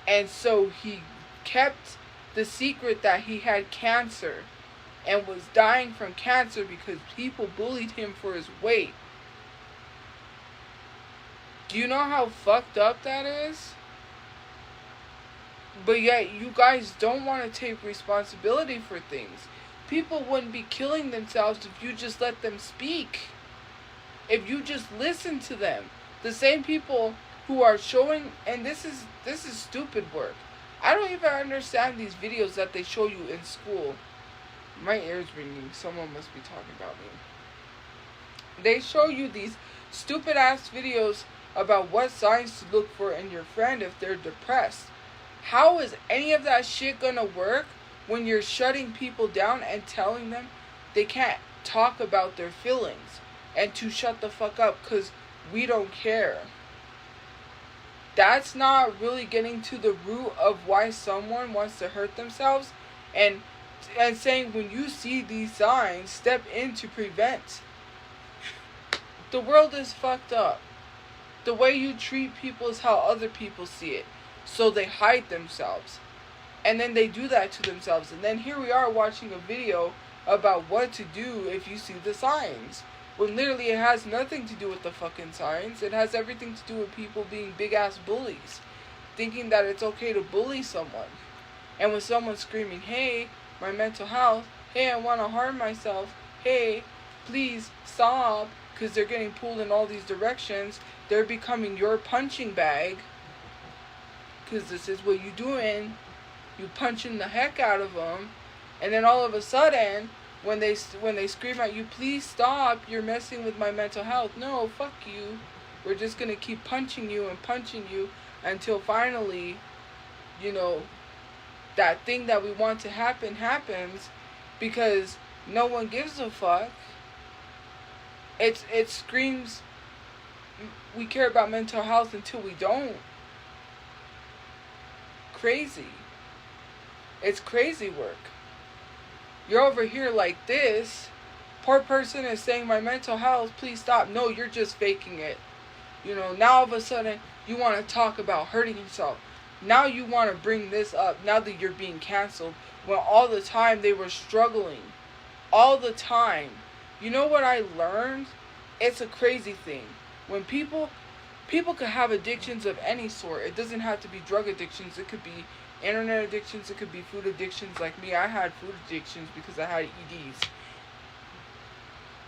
And so he kept the secret that he had cancer and was dying from cancer because people bullied him for his weight. Do you know how fucked up that is? But yet, you guys don't want to take responsibility for things. People wouldn't be killing themselves if you just let them speak. If you just listen to them. The same people who are showing, and this is stupid work. I don't even understand these videos that they show you in school. My ear's ringing. Someone must be talking about me. They show you these stupid ass videos about what signs to look for in your friend if they're depressed. How is any of that shit gonna work when you're shutting people down and telling them they can't talk about their feelings and to shut the fuck up because we don't care? That's not really getting to the root of why someone wants to hurt themselves and saying when you see these signs, step in to prevent. The world is fucked up. The way you treat people is how other people see it. So they hide themselves. And then they do that to themselves. And then here we are watching a video about what to do if you see the signs. When literally it has nothing to do with the fucking signs. It has everything to do with people being big ass bullies. Thinking that it's okay to bully someone. And when someone's screaming, hey, my mental health. Hey, I want to harm myself. Hey, please stop. Because they're getting pulled in all these directions. They're becoming your punching bag. Because this is what you're doing. You punching the heck out of them. And then all of a sudden, when they scream at you, please stop, you're messing with my mental health. No, fuck you. We're just going to keep punching you until finally, you know, that thing that we want to happen happens, because no one gives a fuck. It screams we care about mental health until we don't. Crazy. It's crazy work. You're over here like this. Poor person is saying my mental health, please stop. No, you're just faking it. You know, now all of a sudden you want to talk about hurting yourself. Now you want to bring this up now that you're being canceled, when all the time they were struggling. All the time. You know what I learned? It's a crazy thing. When people could have addictions of any sort. It doesn't have to be drug addictions. It could be internet addictions. It could be food addictions. Like me, I had food addictions because I had EDs.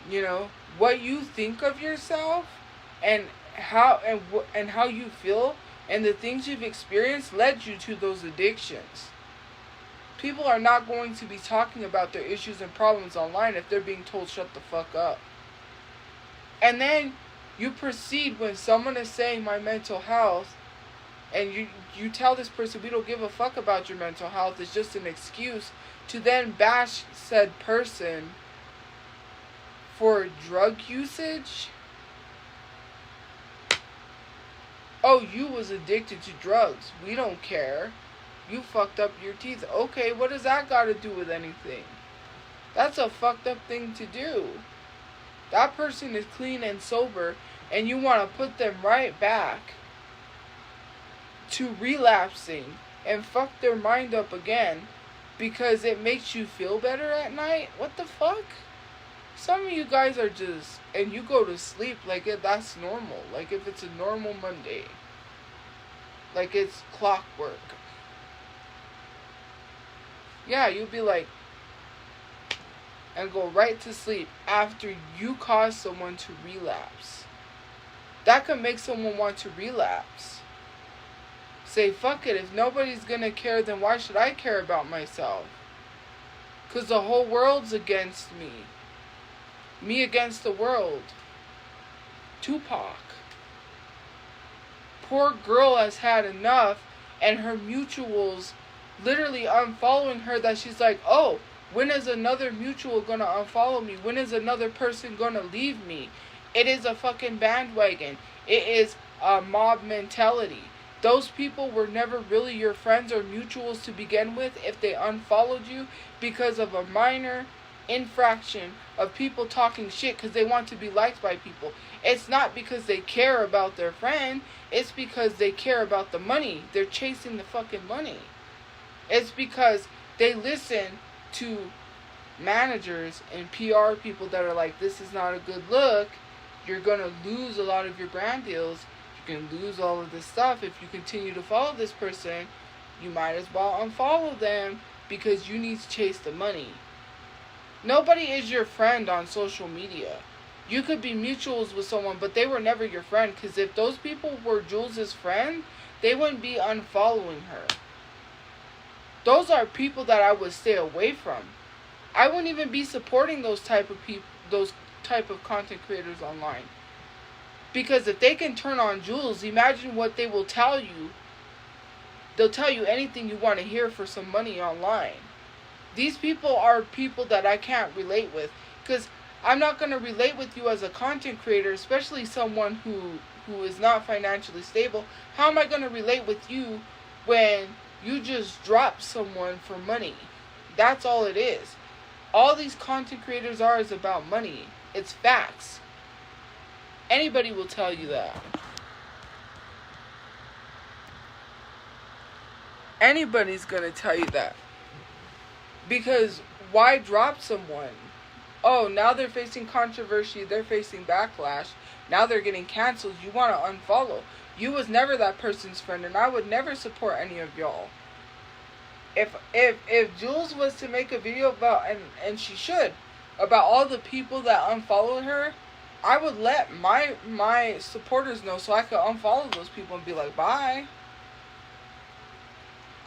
You know, what you think of yourself and how you feel and the things you've experienced led you to those addictions. People are not going to be talking about their issues and problems online if they're being told shut the fuck up. And then you proceed when someone is saying my mental health, and you tell this person we don't give a fuck about your mental health, it's just an excuse to then bash said person for drug usage. Oh, you was addicted to drugs. We don't care. You fucked up your teeth. Okay, what does that got to do with anything? That's a fucked up thing to do. That person is clean and sober, and you want to put them right back to relapsing and fuck their mind up again because it makes you feel better at night? What the fuck? Some of you guys are just, and you go to sleep like that's normal. Like if it's a normal Monday. Like it's clockwork. Yeah, you'll be like, and go right to sleep after you cause someone to relapse. That could make someone want to relapse. Say, fuck it, if nobody's gonna care, then why should I care about myself? Because the whole world's against me. Me against the world. Tupac. Poor girl has had enough, and her mutuals literally unfollowing her, that she's like, oh, when is another mutual gonna unfollow me? When is another person gonna leave me? It is a fucking bandwagon. It is a mob mentality. Those people were never really your friends or mutuals to begin with if they unfollowed you because of a minor infraction of people talking shit because they want to be liked by people. It's not because they care about their friend. It's because they care about the money. They're chasing the fucking money. It's because they listen to managers and PR people that are like, this is not a good look. You're going to lose a lot of your brand deals. You can lose all of this stuff. If you continue to follow this person, you might as well unfollow them because you need to chase the money. Nobody is your friend on social media. You could be mutuals with someone, but they were never your friend, because if those people were Jules' friend, they wouldn't be unfollowing her. Those are people that I would stay away from. I wouldn't even be supporting those type of people, those type of content creators online. Because if they can turn on Jules, imagine what they will tell you. They'll tell you anything you want to hear for some money online. These people are people that I can't relate with. Because I'm not going to relate with you as a content creator, especially someone who is not financially stable. How am I going to relate with you when you just drop someone for money? That's all it is. All these content creators are is about money. It's facts. Anybody will tell you that. Anybody's going to tell you that. Because why drop someone? Oh, now they're facing controversy. They're facing backlash. Now they're getting canceled. You want to unfollow. You was never that person's friend, and I would never support any of y'all. If Jules was to make a video about, and she should, about all the people that unfollowed her, I would let my supporters know so I could unfollow those people and be like, bye.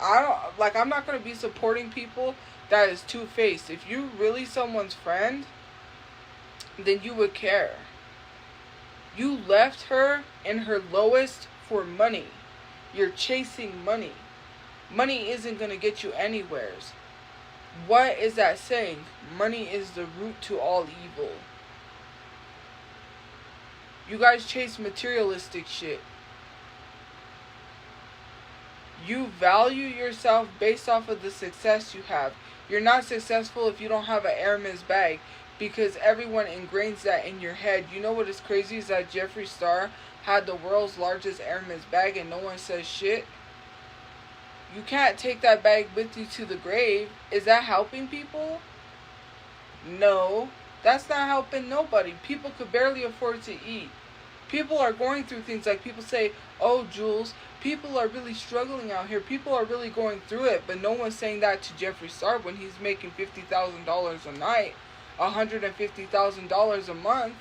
I'm not gonna be supporting people that is two-faced. If you're really someone's friend, then you would care. You left her in her lowest for money. You're chasing money. Money isn't gonna get you anywheres. What is that saying? Money is the root to all evil. You guys chase materialistic shit. You value yourself based off of the success you have. You're not successful if you don't have an Hermes bag, because everyone ingrains that in your head. You know what is crazy is that Jeffree Star had the world's largest Hermes bag and no one says shit. You can't take that bag with you to the grave. Is that helping people? No. That's not helping nobody. People could barely afford to eat. People are going through things like people say, oh, Jules, people are really struggling out here. People are really going through it. But no one's saying that to Jeffree Star when he's making $50,000 a night, $150,000 a month.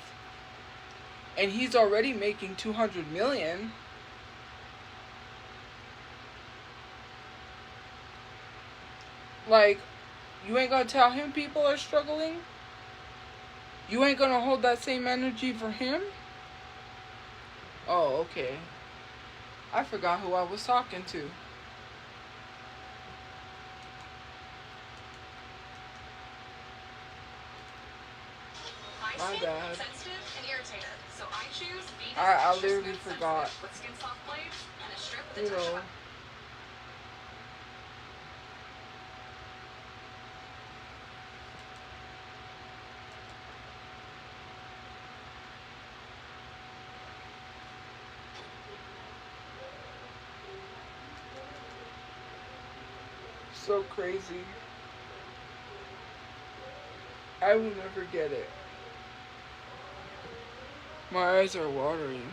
And he's already making $200 million. Like, you ain't gonna tell him people are struggling? You ain't gonna hold that same energy for him? Oh, okay. I forgot who I was talking to. My bad. I literally forgot. You know. So crazy. I will never get it. My eyes are watering.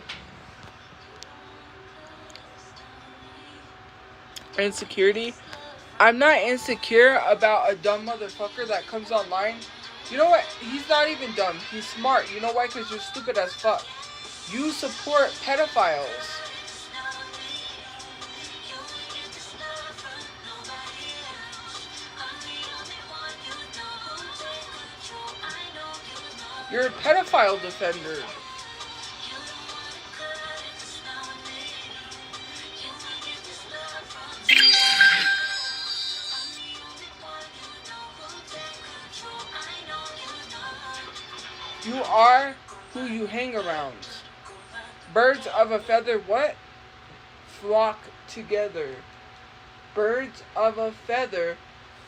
Insecurity. I'm not insecure about a dumb motherfucker that comes online. You know what? He's not even dumb. He's smart. You know why? Because you're stupid as fuck. You support pedophiles. You're a pedophile defender. You are who you hang around. Birds of a feather, what? Flock together. Birds of a feather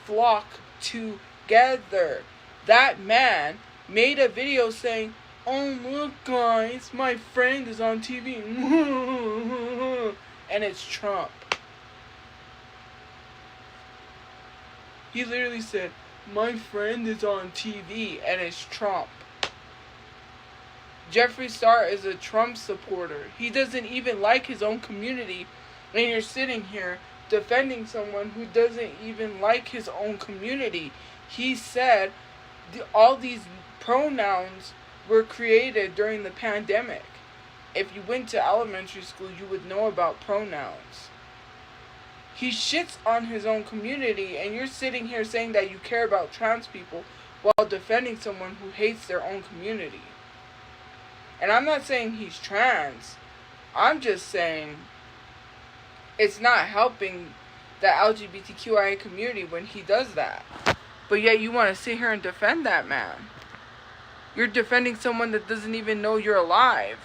flock together. That man made a video saying, oh look guys, my friend is on TV. And it's Trump. He literally said, my friend is on TV, and it's Trump. Jeffree Star is a Trump supporter. He doesn't even like his own community, and you're sitting here defending someone who doesn't even like his own community. He said all these pronouns were created during the pandemic. If you went to elementary school, you would know about pronouns. He shits on his own community, and you're sitting here saying that you care about trans people while defending someone who hates their own community. And I'm not saying he's trans. I'm just saying it's not helping the LGBTQIA community when he does that. But yet you want to sit here and defend that man. You're defending someone that doesn't even know you're alive.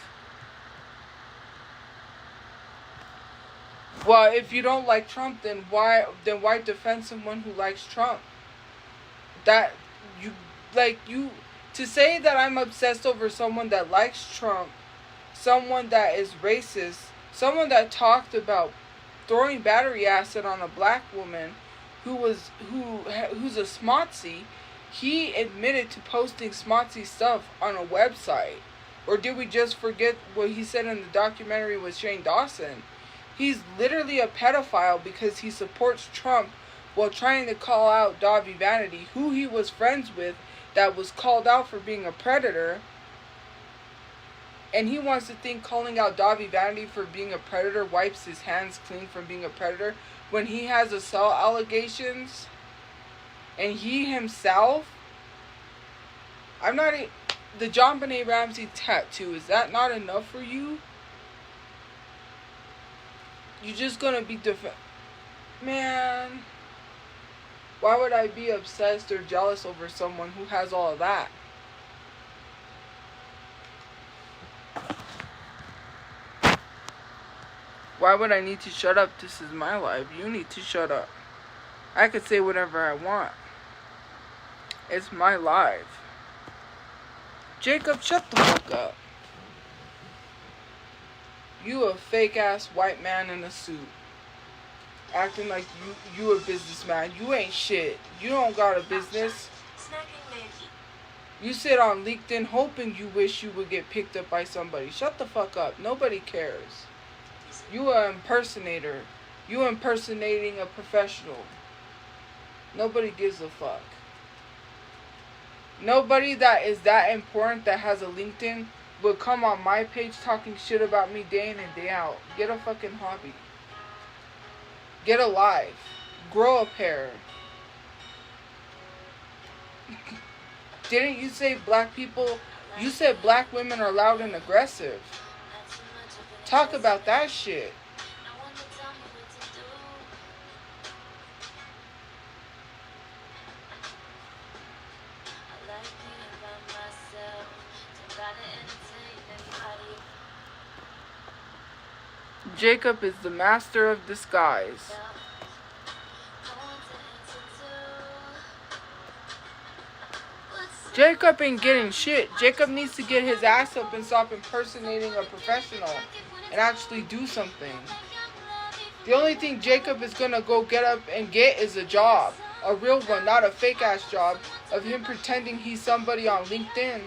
Well, if you don't like Trump, then why defend someone who likes Trump? To say that I'm obsessed over someone that likes Trump, someone that is racist, someone that talked about throwing battery acid on a black woman who's a smotsy. He admitted to posting smotsy stuff on a website. Or did we just forget what he said in the documentary with Shane Dawson? He's literally a pedophile because he supports Trump while trying to call out Davi Vanity, who he was friends with, that was called out for being a predator. And he wants to think calling out Davi Vanity for being a predator wipes his hands clean from being a predator, when he has assault allegations and he himself, I'm not a, the John Benet Ramsey tattoo, is that not enough for you? You're just gonna be man, why would I be obsessed or jealous over someone who has all of that? Why would I need to shut up? This is my life. You need to shut up. I could say whatever I want. It's my life. Jacob, shut the fuck up. You a fake ass white man in a suit. Acting like you a businessman. You ain't shit. You don't got a business. You sit on LinkedIn hoping you wish you would get picked up by somebody. Shut the fuck up. Nobody cares. You a impersonator. You impersonating a professional. Nobody gives a fuck. Nobody that is that important that has a LinkedIn would come on my page talking shit about me day in and day out. Get a fucking hobby. Get a life. Grow a pair. Didn't you say black people? You said black women are loud and aggressive. Talk about that shit. Jacob is the master of disguise. Jacob ain't getting shit. Jacob needs to get his ass up and stop impersonating a professional and actually do something. The only thing Jacob is gonna go get up and get is a job. A real one, not a fake ass job of him pretending he's somebody on LinkedIn.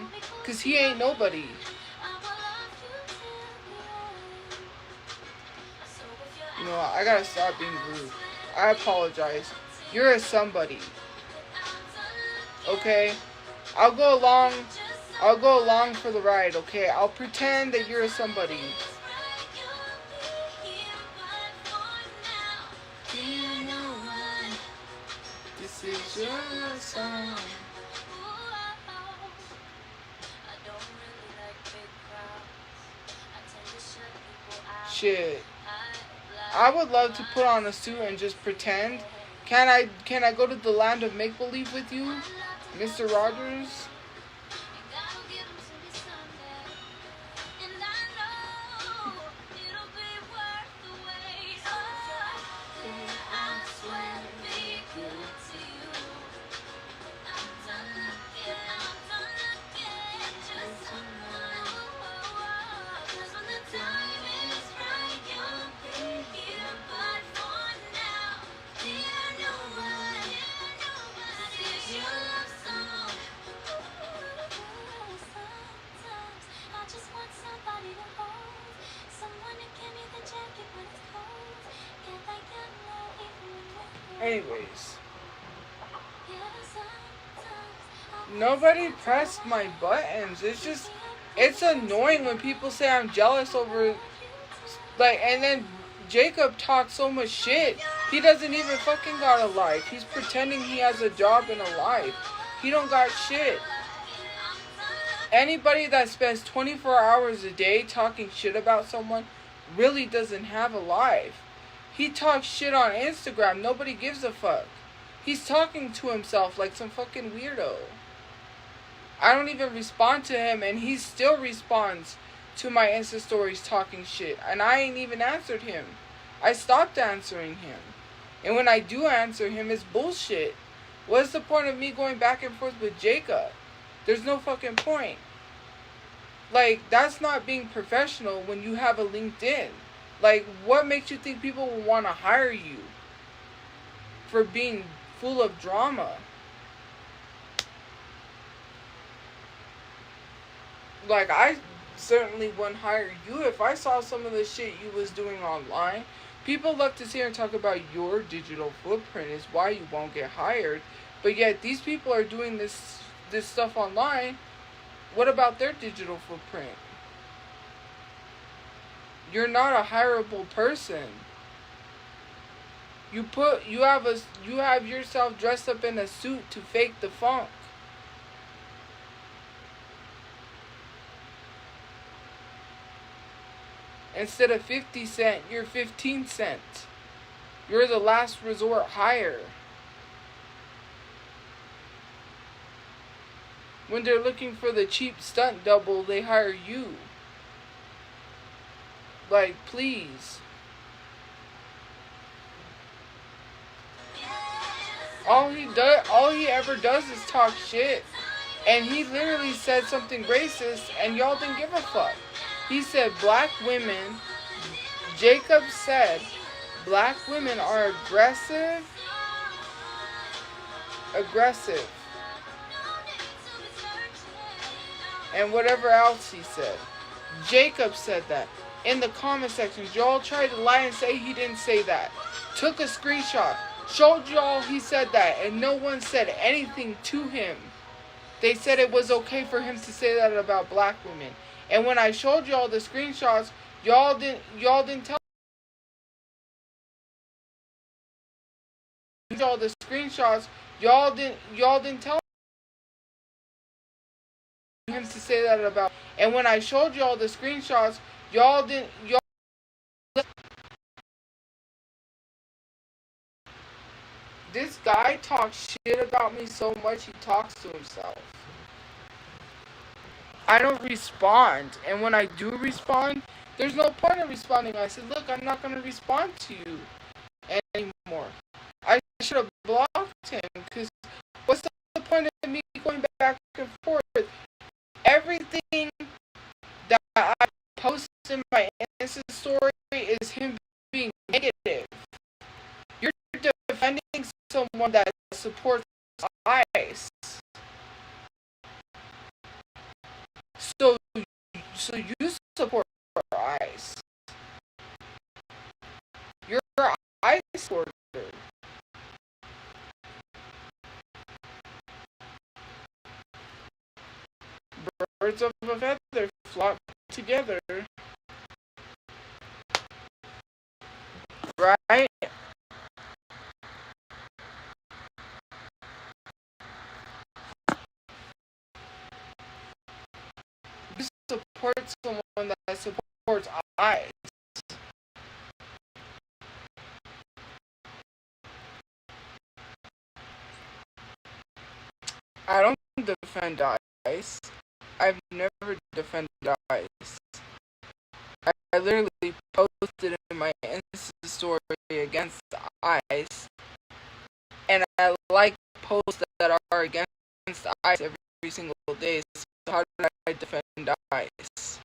Cause he ain't nobody. You know, I gotta stop being rude. I apologize. You're a somebody. Okay? I'll go along for the ride, okay? I'll pretend that you're a somebody. This is your song. Shit. I would love to put on a suit and just pretend. Can I go to the land of make-believe with you, Mr. Rogers? Anyways, nobody pressed my buttons. It's annoying when people say I'm jealous over, like, and then Jacob talks so much shit. He doesn't even fucking got a life. He's pretending he has a job and a life. He don't got shit. Anybody that spends 24 hours a day talking shit about someone really doesn't have a life. He talks shit on Instagram. Nobody gives a fuck. He's talking to himself like some fucking weirdo. I don't even respond to him, and he still responds to my Insta stories talking shit. And I ain't even answered him. I stopped answering him. And when I do answer him, it's bullshit. What's the point of me going back and forth with Jacob? There's no fucking point. Like, that's not being professional when you have a LinkedIn. Like, what makes you think people will want to hire you for being full of drama? Like, I certainly wouldn't hire you if I saw some of the shit you was doing online. People love to sit here and talk about your digital footprint is why you won't get hired. But yet, these people are doing this stuff online. What about their digital footprint? You're not a hireable person. You have yourself dressed up in a suit to fake the funk. Instead of 50 cent, you're 15 cent. You're the last resort hire. When they're looking for the cheap stunt double, they hire you. Like, please. All he ever does is talk shit. And he literally said something racist and y'all didn't give a fuck. He said black women, Jacob said black women are aggressive. And whatever else he said. Jacob said that. In the comment sections, y'all tried to lie and say he didn't say that. Took a screenshot. Showed y'all he said that. And no one said anything to him. They said it was okay for him to say that about black women. And when I showed y'all the screenshots, y'all didn't tell y'all the screenshots, y'all didn't tell him to say that about. And when I showed y'all the screenshots, y'all this guy talks shit about me so much he talks to himself. I don't respond, and when I do respond, there's no point in responding. I said, look, I'm not going to respond to you anymore. I should have blocked him, because what's the point of me going back and forth? Everything that I post in my Insta story is him being negative. You're defending someone that supports ICE. So you support ICE. You're an ICE supporter. Birds of a feather flock together. Right? You support someone that supports ICE. I don't defend ICE. I've never defended ICE. I literally posted in my Insta story against ICE, and I like posts that are against ICE every single day. So how did I defend ICE?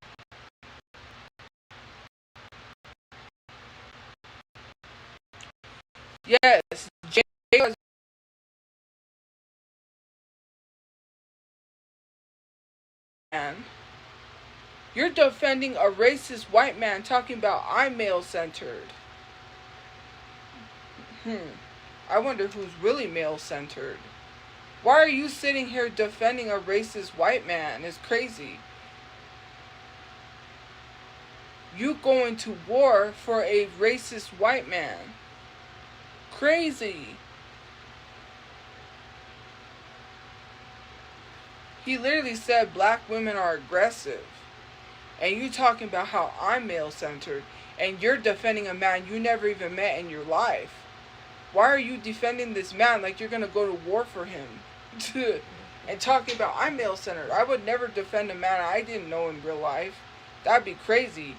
Yes, Jay was. Man. You're defending a racist white man talking about I'm male-centered. I wonder who's really male-centered. Why are you sitting here defending a racist white man? It's crazy. You going to war for a racist white man. Crazy. He literally said black women are aggressive. And you talking about how I'm male-centered. And you're defending a man you never even met in your life. Why are you defending this man like you're going to go to war for him? And talking about I'm male-centered. I would never defend a man I didn't know in real life. That'd be crazy.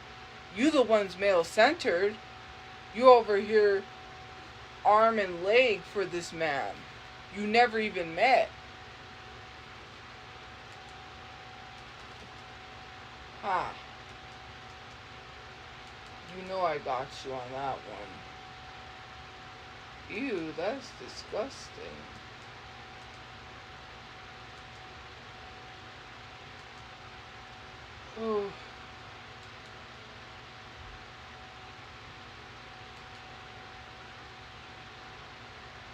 You the one's male-centered. You over here arm and leg for this man you never even met. Ha. You know I got you on that one. Ew, that's disgusting. Oh.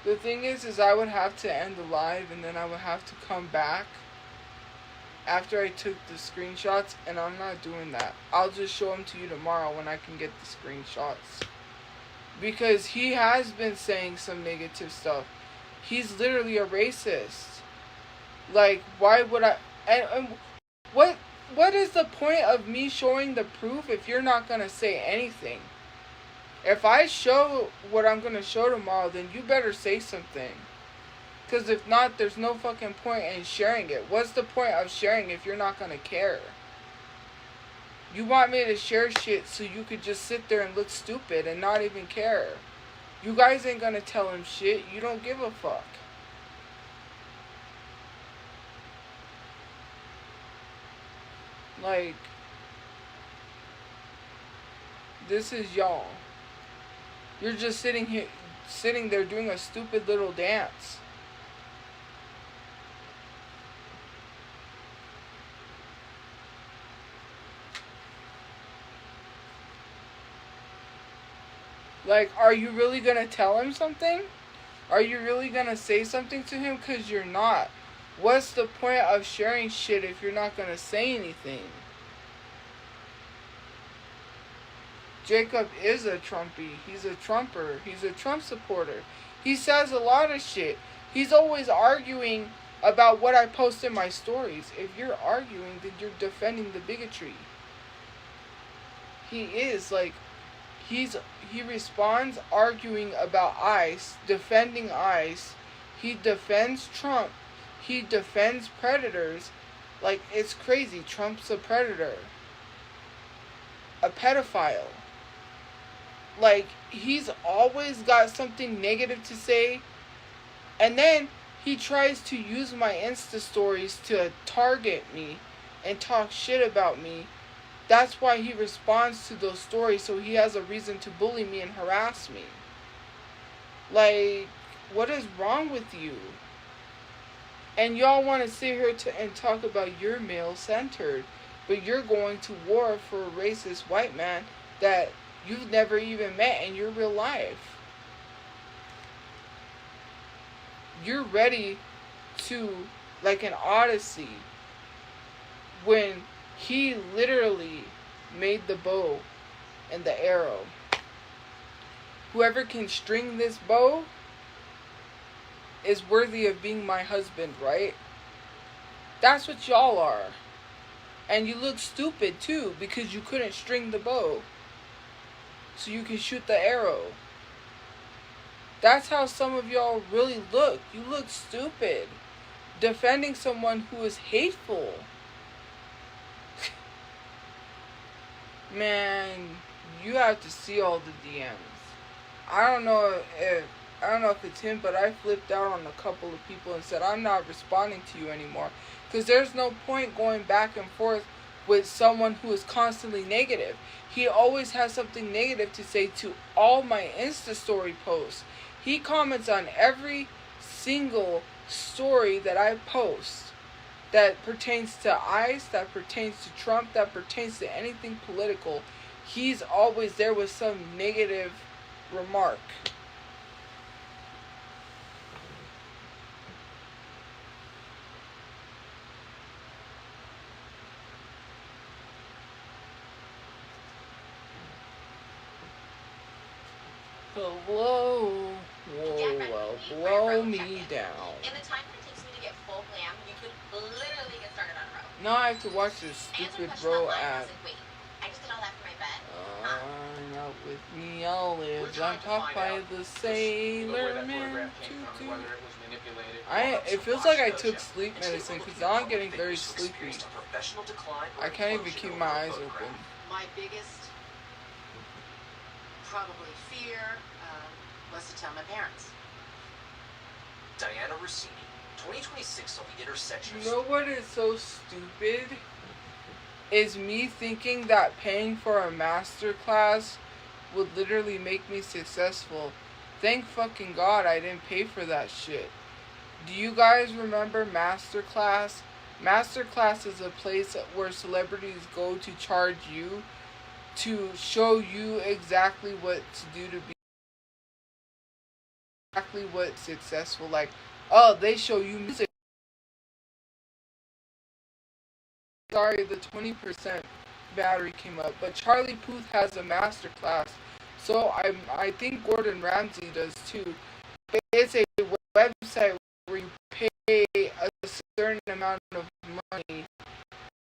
The thing is I would have to end the live and then I would have to come back after I took the screenshots, and I'm not doing that. I'll just show them to you tomorrow when I can get the screenshots. because he has been saying some negative stuff. He's literally a racist. Like, why would I? And what is the point of me showing the proof if you're not gonna say anything? If I show what I'm gonna show tomorrow, then you better say something. Because if not, there's no fucking point in sharing it. What's the point of sharing if you're not gonna care? You want me to share shit so you could just sit there and look stupid and not even care. You guys ain't gonna tell him shit. You don't give a fuck. Like, this is y'all. You're just sitting there doing a stupid little dance. Like, are you really gonna tell him something? Are you really gonna say something to him? Because you're not. What's the point of sharing shit if you're not gonna say anything? Jacob is a Trumpy. He's a Trumper. He's a Trump supporter. He says a lot of shit. He's always arguing about what I post in my stories. If you're arguing, then you're defending the bigotry. He is, like, he responds arguing about ICE, defending ICE. He defends Trump. He defends predators. Like, it's crazy. Trump's a predator. A pedophile. Like, he's always got something negative to say. And then he tries to use my Insta stories to target me and talk shit about me. That's why he responds to those stories, so he has a reason to bully me and harass me. Like, what is wrong with you? And y'all want to sit here and talk about you're male-centered, but you're going to war for a racist white man that you've never even met in your real life. You're ready to, like an Odyssey, when he literally made the bow and the arrow. Whoever can string this bow is worthy of being my husband, right? That's what y'all are. And you look stupid too, because you couldn't string the bow so you can shoot the arrow. That's how some of y'all really look. You look stupid defending someone who is hateful. Man, you have to see all the DMs. I don't know if it's him, but I flipped out on a couple of people and said, I'm not responding to you anymore. Because there's no point going back and forth with someone who is constantly negative. He always has something negative to say to all my Insta story posts. He comments on every single story that I post that pertains to ICE, that pertains to Trump, that pertains to anything political. He's always there with some negative remark. Hello. Whoa, well, blow me down. In the time that it takes me to get full glam, you could literally get started on Row. Now I have to watch this stupid Row ad. Wait, I just did all that for my bed? Out with me olives. I'm taught by the sailor man. It feels like I took sleep medicine because now I'm getting very sleepy. I can't even keep my eyes open. My biggest, probably fear, was to tell my parents. Diana Rossini, 2026 on the intersection. You know what is so stupid? Is me thinking that paying for a master class would literally make me successful. Thank fucking God I didn't pay for that shit. Do you guys remember master class? Master class is a place where celebrities go to charge you to show you exactly what to do to be exactly what's successful. Like, oh, they show you music. Sorry, the 20% battery came up. But Charlie Puth has a master class So I think Gordon Ramsay does too. It's a website where you pay a certain amount of money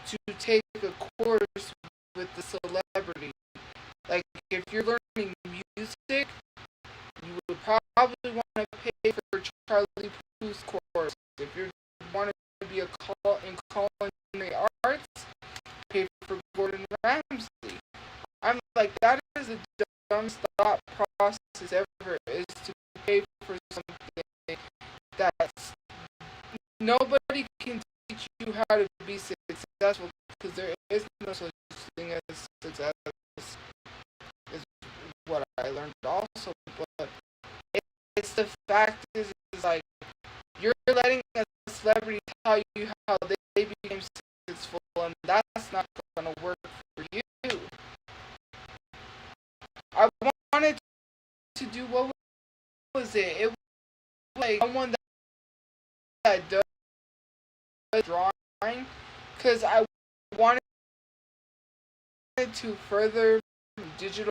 to take a course with the celebrity. Like if you're learning music, you would probably want to pay for Charlie Puth's course. If you want to be a in culinary arts, pay for Gordon Ramsay. I'm like, that is the dumbest thought process ever, is to pay for something that's nobody can teach you how to be successful, because there is no such thing as success, is what I learned also. But it's the fact is like, you're letting a celebrity tell you how they became successful, and that's not going to work for you. I wanted to do, what was it? It was like someone that does drawing, because I wanted to further digital.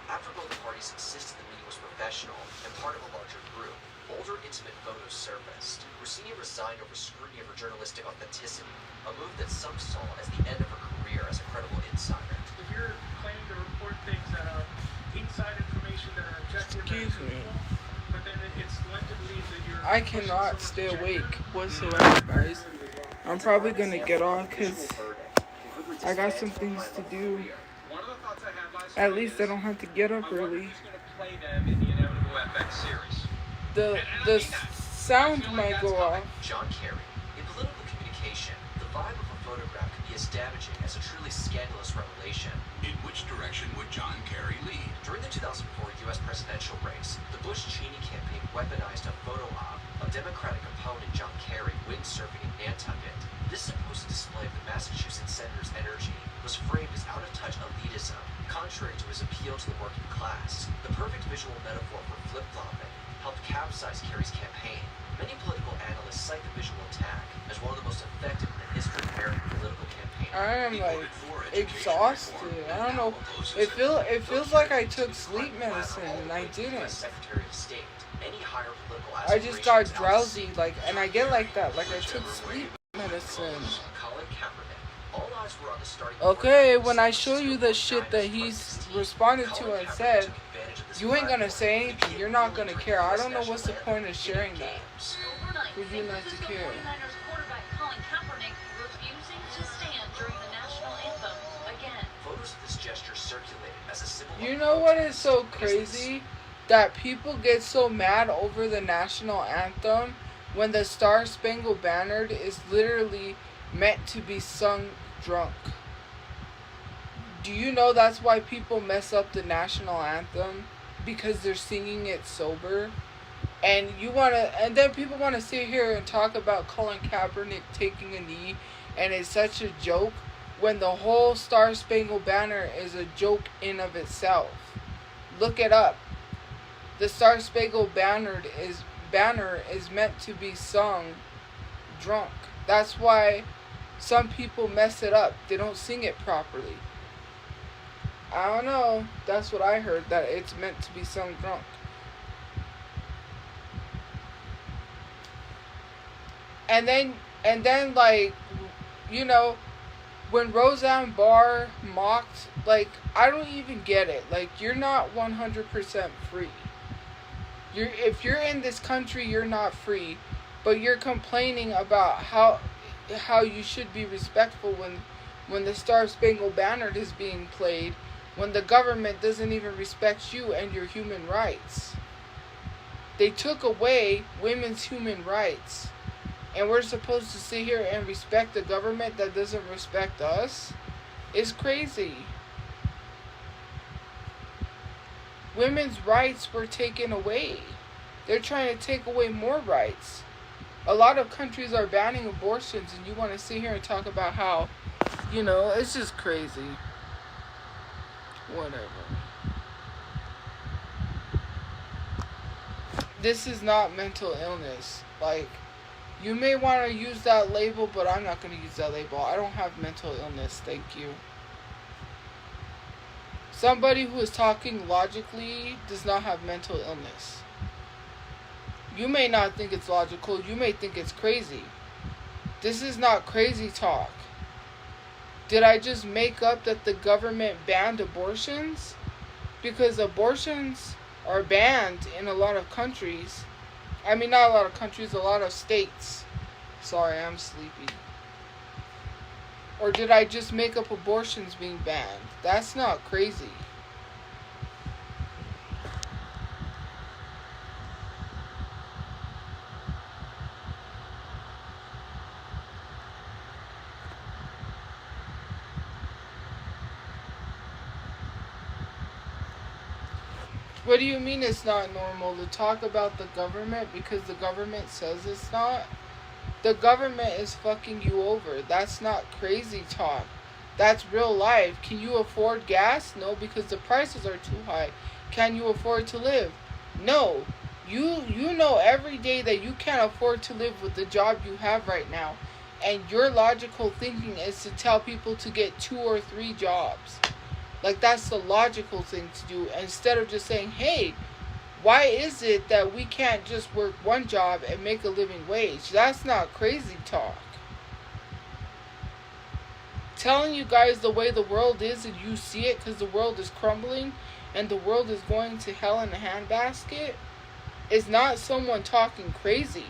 After both parties insisted the meeting was professional and part of a larger group, older, intimate photos surfaced. Rossini resigned over scrutiny of her journalistic authenticity, a move that some saw as the end of her career as a credible insider. If you're claiming to report things that are inside information that are objective, Excuse me. but then it's led to believe that you're... I cannot stay awake whatsoever, guys. I'm probably gonna get off because I got some things to do. At least I don't have to get up early. The sound might go off. John Kerry. In political communication, the vibe of a photograph can be as damaging as a truly scandalous revelation. In which direction would John Kerry lead? During the 2004 U.S. presidential race, the Bush-Cheney campaign weaponized a photo op of Democratic opponent John Kerry windsurfing in Nantucket. This supposed display of the Massachusetts senator's energy was framed as out-of-touch elitism, contrary to his appeal to the working class. The perfect visual metaphor for flip-flopping helped capsize Kerry's campaign. Many political analysts cite the visual attack as one of the most effective in the history of American political campaigns. I am like exhausted. I don't know. It feels like I took sleep medicine and I didn't. Secretary of State, any higher political I just got drowsy, like, and I get like that, like I took sleep medicine. Colin Kaepernick. All eyes were on the starting Okay, when I show you the shit that he's responded to and said, you ain't gonna say anything. You're not gonna care. I don't know what's the point of sharing that. Would you like to care? 49ers quarterback Colin Kaepernick refusing to stand during the national anthem again. Photos of this gesture circulated as a symbol. You know what is so crazy? That people get so mad over the national anthem when the Star Spangled Banner is literally meant to be sung drunk. Do you know that's why people mess up the national anthem? Because they're singing it sober. And then people wanna sit here and talk about Colin Kaepernick taking a knee, and it's such a joke when the whole Star Spangled Banner is a joke in of itself. Look it up. The Star Spangled Banner is meant to be sung drunk. That's why some people mess it up. They don't sing it properly. I don't know. That's what I heard, that it's meant to be sung drunk. And then like, you know, when Roseanne Barr mocked, like, I don't even get it. Like, you're not 100% free. If you're in this country, you're not free, but you're complaining about how you should be respectful when the Star Spangled Banner is being played, when the government doesn't even respect you and your human rights. They took away women's human rights, and we're supposed to sit here and respect the government that doesn't respect us? It's crazy. Women's rights were taken away. They're trying to take away more rights. A lot of countries are banning abortions, and you want to sit here and talk about how, you know, it's just crazy. Whatever. This is not mental illness. Like, You may want to use that label, but I'm not going to use that label. I don't have mental illness, thank you. Somebody who is talking logically does not have mental illness. You may not think it's logical. You may think it's crazy. This is not crazy talk. Did I just make up that the government banned abortions? Because abortions are banned in a lot of countries. I mean, not a lot of countries, a lot of states. Sorry, I'm sleepy. Or did I just make up abortions being banned? That's not crazy. What do you mean it's not normal to talk about the government because the government says it's not? The government is fucking you over. That's not crazy talk. That's real life. Can you afford gas? No, because the prices are too high. Can you afford to live? No. You know every day that you can't afford to live with the job you have right now. And your logical thinking is to tell people to get 2 or 3 jobs. Like, that's the logical thing to do, instead of just saying, hey, why is it that we can't just work one job and make a living wage? That's not crazy talk. Telling you guys the way the world is and you see it because the world is crumbling and the world is going to hell in a handbasket is not someone talking crazy.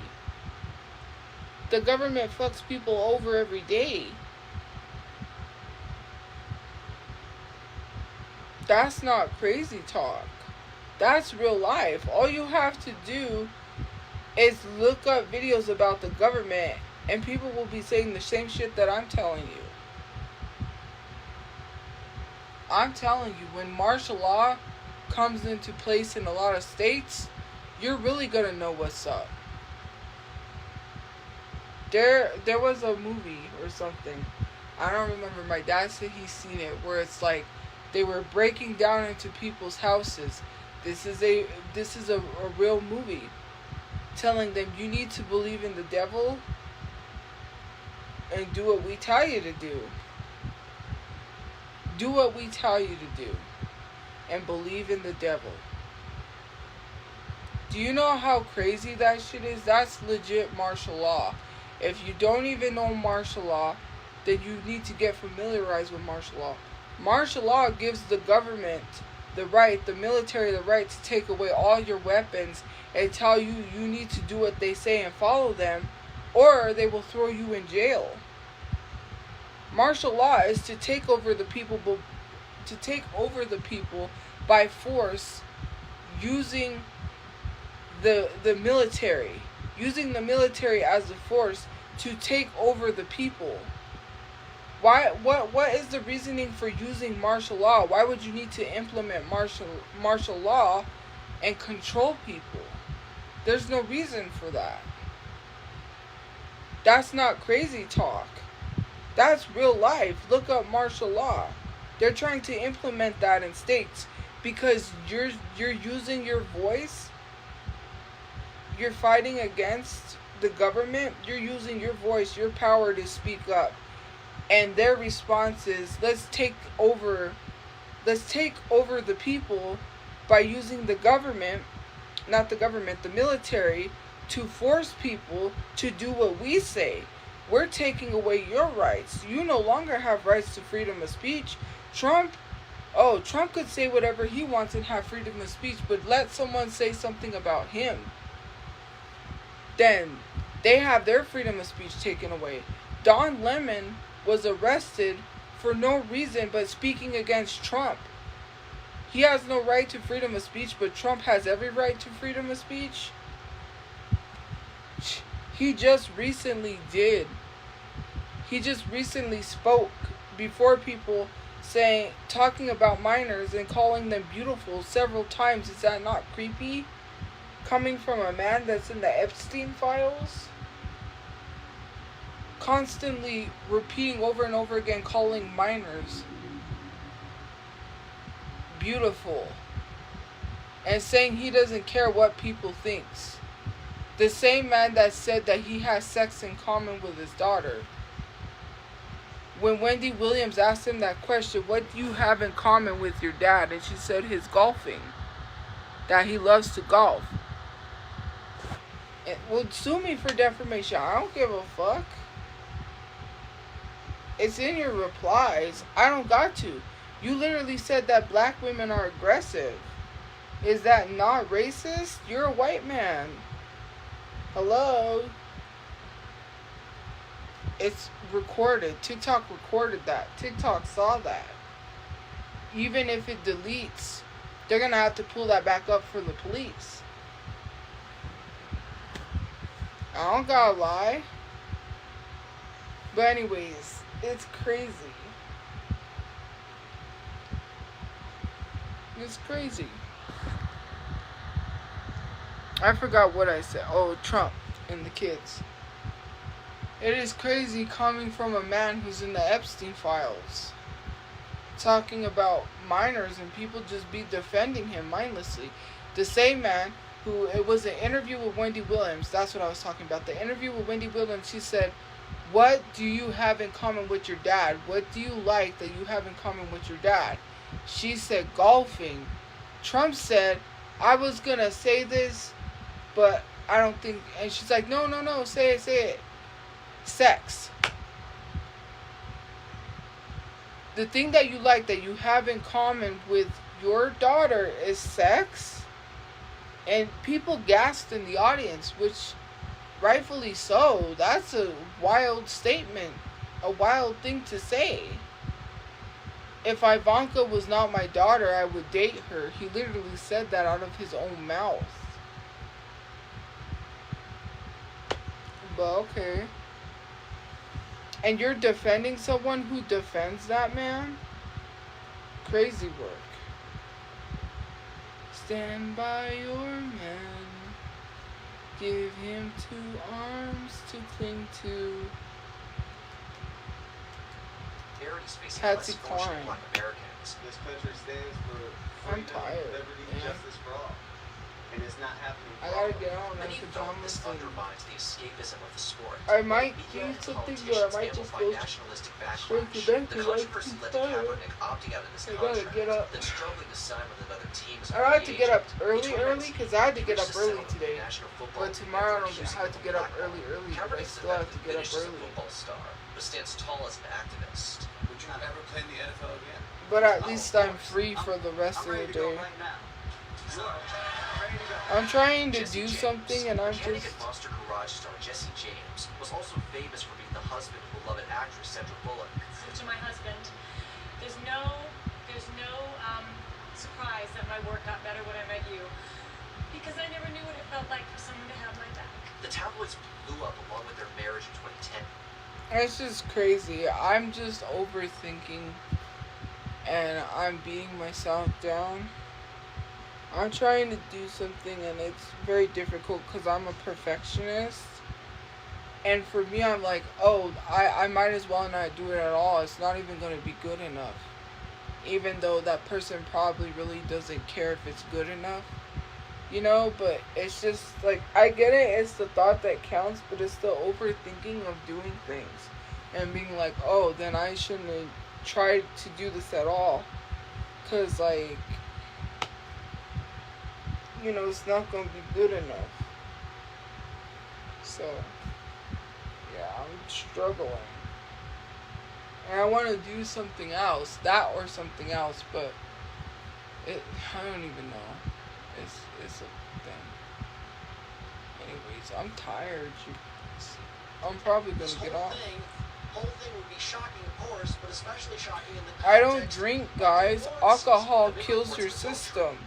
The government fucks people over every day. That's not crazy talk. That's real life. All you have to do is look up videos about the government and people will be saying the same shit that I'm telling you. I'm telling you, when martial law comes into place in a lot of states, you're really gonna know what's up. There was a movie or something. I don't remember. My dad said he's seen it, where it's like they were breaking down into people's houses. This is a real movie, telling them you need to believe in the devil and do what we tell you to do. Do what we tell you to do, and believe in the devil. Do you know how crazy that shit is? That's legit martial law. If you don't even know martial law, then you need to get familiarized with martial law. Martial law gives the government the right, the military the right to take away all your weapons and tell you you need to do what they say and follow them, or they will throw you in jail. Martial law is to take over the people, by force, using the military, using the military as a force to take over the people. Why? What is the reasoning for using martial law? Why would you need to implement martial law and control people? There's no reason for that. That's not crazy talk. That's real life. Look up martial law. They're trying to implement that in states because you're using your voice. You're fighting against the government. You're using your voice, your power to speak up. And their response is, let's take over the people by using the government, not the government, the military, to force people to do what we say. We're taking away your rights. You no longer have rights to freedom of speech. Trump could say whatever he wants and have freedom of speech, but let someone say something about him, then they have their freedom of speech taken away. Don Lemon was arrested for no reason but speaking against Trump. He has no right to freedom of speech, but Trump has every right to freedom of speech. He just recently did. He just recently spoke before people, talking about minors and calling them beautiful several times. Is that not creepy? Coming from a man that's in the Epstein files? Constantly repeating over and over again, calling minors beautiful, and saying he doesn't care what people thinks. The same man that said that he has sex in common with his daughter. When Wendy Williams asked him that question, what do you have in common with your dad? And she said his golfing. That he loves to golf. Well, sue me for defamation. I don't give a fuck. It's in your replies. I don't got to. You literally said that black women are aggressive. Is that not racist? You're a white man. Hello? It's recorded. TikTok recorded that. TikTok saw that. Even if it deletes, they're going to have to pull that back up for the police. I don't gotta lie. But anyways, it's crazy. It's crazy. I forgot what I said. Oh, Trump and the kids. It is crazy coming from a man who's in the Epstein files. Talking about minors and people just be defending him mindlessly. The same man who, it was an interview with Wendy Williams. That's what I was talking about. The interview with Wendy Williams, she said, what do you have in common with your dad? What do you like that you have in common with your dad? She said golfing. Trump said, I was going to say this, but I don't think, and she's like, no, say it. Sex. The thing that you like that you have in common with your daughter is sex? And people gasped in the audience, which rightfully so. That's a wild statement. A wild thing to say. If Ivanka was not my daughter, I would date her. He literally said that out of his own mouth. But okay. And you're defending someone who defends that man? Crazy work. Stand by your man. Give him 2 arms to cling to. Charities facing Patsy less fortunate Cline. Black Americans. This country stands for I'm freedom, tired, liberty, man. justice for all. And it's not happening. I gotta get on my Many felt pajamas this and undermines the escapism of the sport. I might Media do and something, but I politicians might just amplify go nationalistic straight to backlash. bed The 'cause I'm controversy too led to tired. Kaepernick opting out of this I gotta contract, get up. then struggling to sign with another team as a I had to free get up agent. early Each one because I had to he get up reached a early settlement with the today. National Football But League tomorrow I after don't accusing have him to of get up blackball. early, but I Kaepernick's still have to get up finished as a early. football star, but stands tall as an activist. Would you ever play in the NFL again? But at least of I'm course. free for the rest I'm of ready the to go day. right now. You are. I'm ready to go. I'm trying to Jesse do James, something and I'm mechanic just... and Monster Garage star Jesse James was also famous for being the husband of beloved actress Sandra Bullock. So to my husband, there's no surprise that my work got better when I met you, because I never knew what it felt like for someone to have my back. The tabloids blew up along with their marriage in 2010. It's just crazy. I'm just overthinking and I'm beating myself down. I'm trying to do something and it's very difficult because I'm a perfectionist. And for me, I'm like, oh, I might as well not do it at all. It's not even going to be good enough. Even though that person probably really doesn't care if it's good enough. You know, but it's just like, I get it, it's the thought that counts, but it's the overthinking of doing things. And being like, oh, then I shouldn't have tried to do this at all. Because, like, you know, it's not going to be good enough. So, yeah, I'm struggling. And I want to do something else, that or something else, but I don't even know. It's a thing. Anyways, I'm tired. I'm probably gonna get off. Whole thing would be shocking, of course, but especially shocking in the I don't drink, guys. Alcohol kills your system.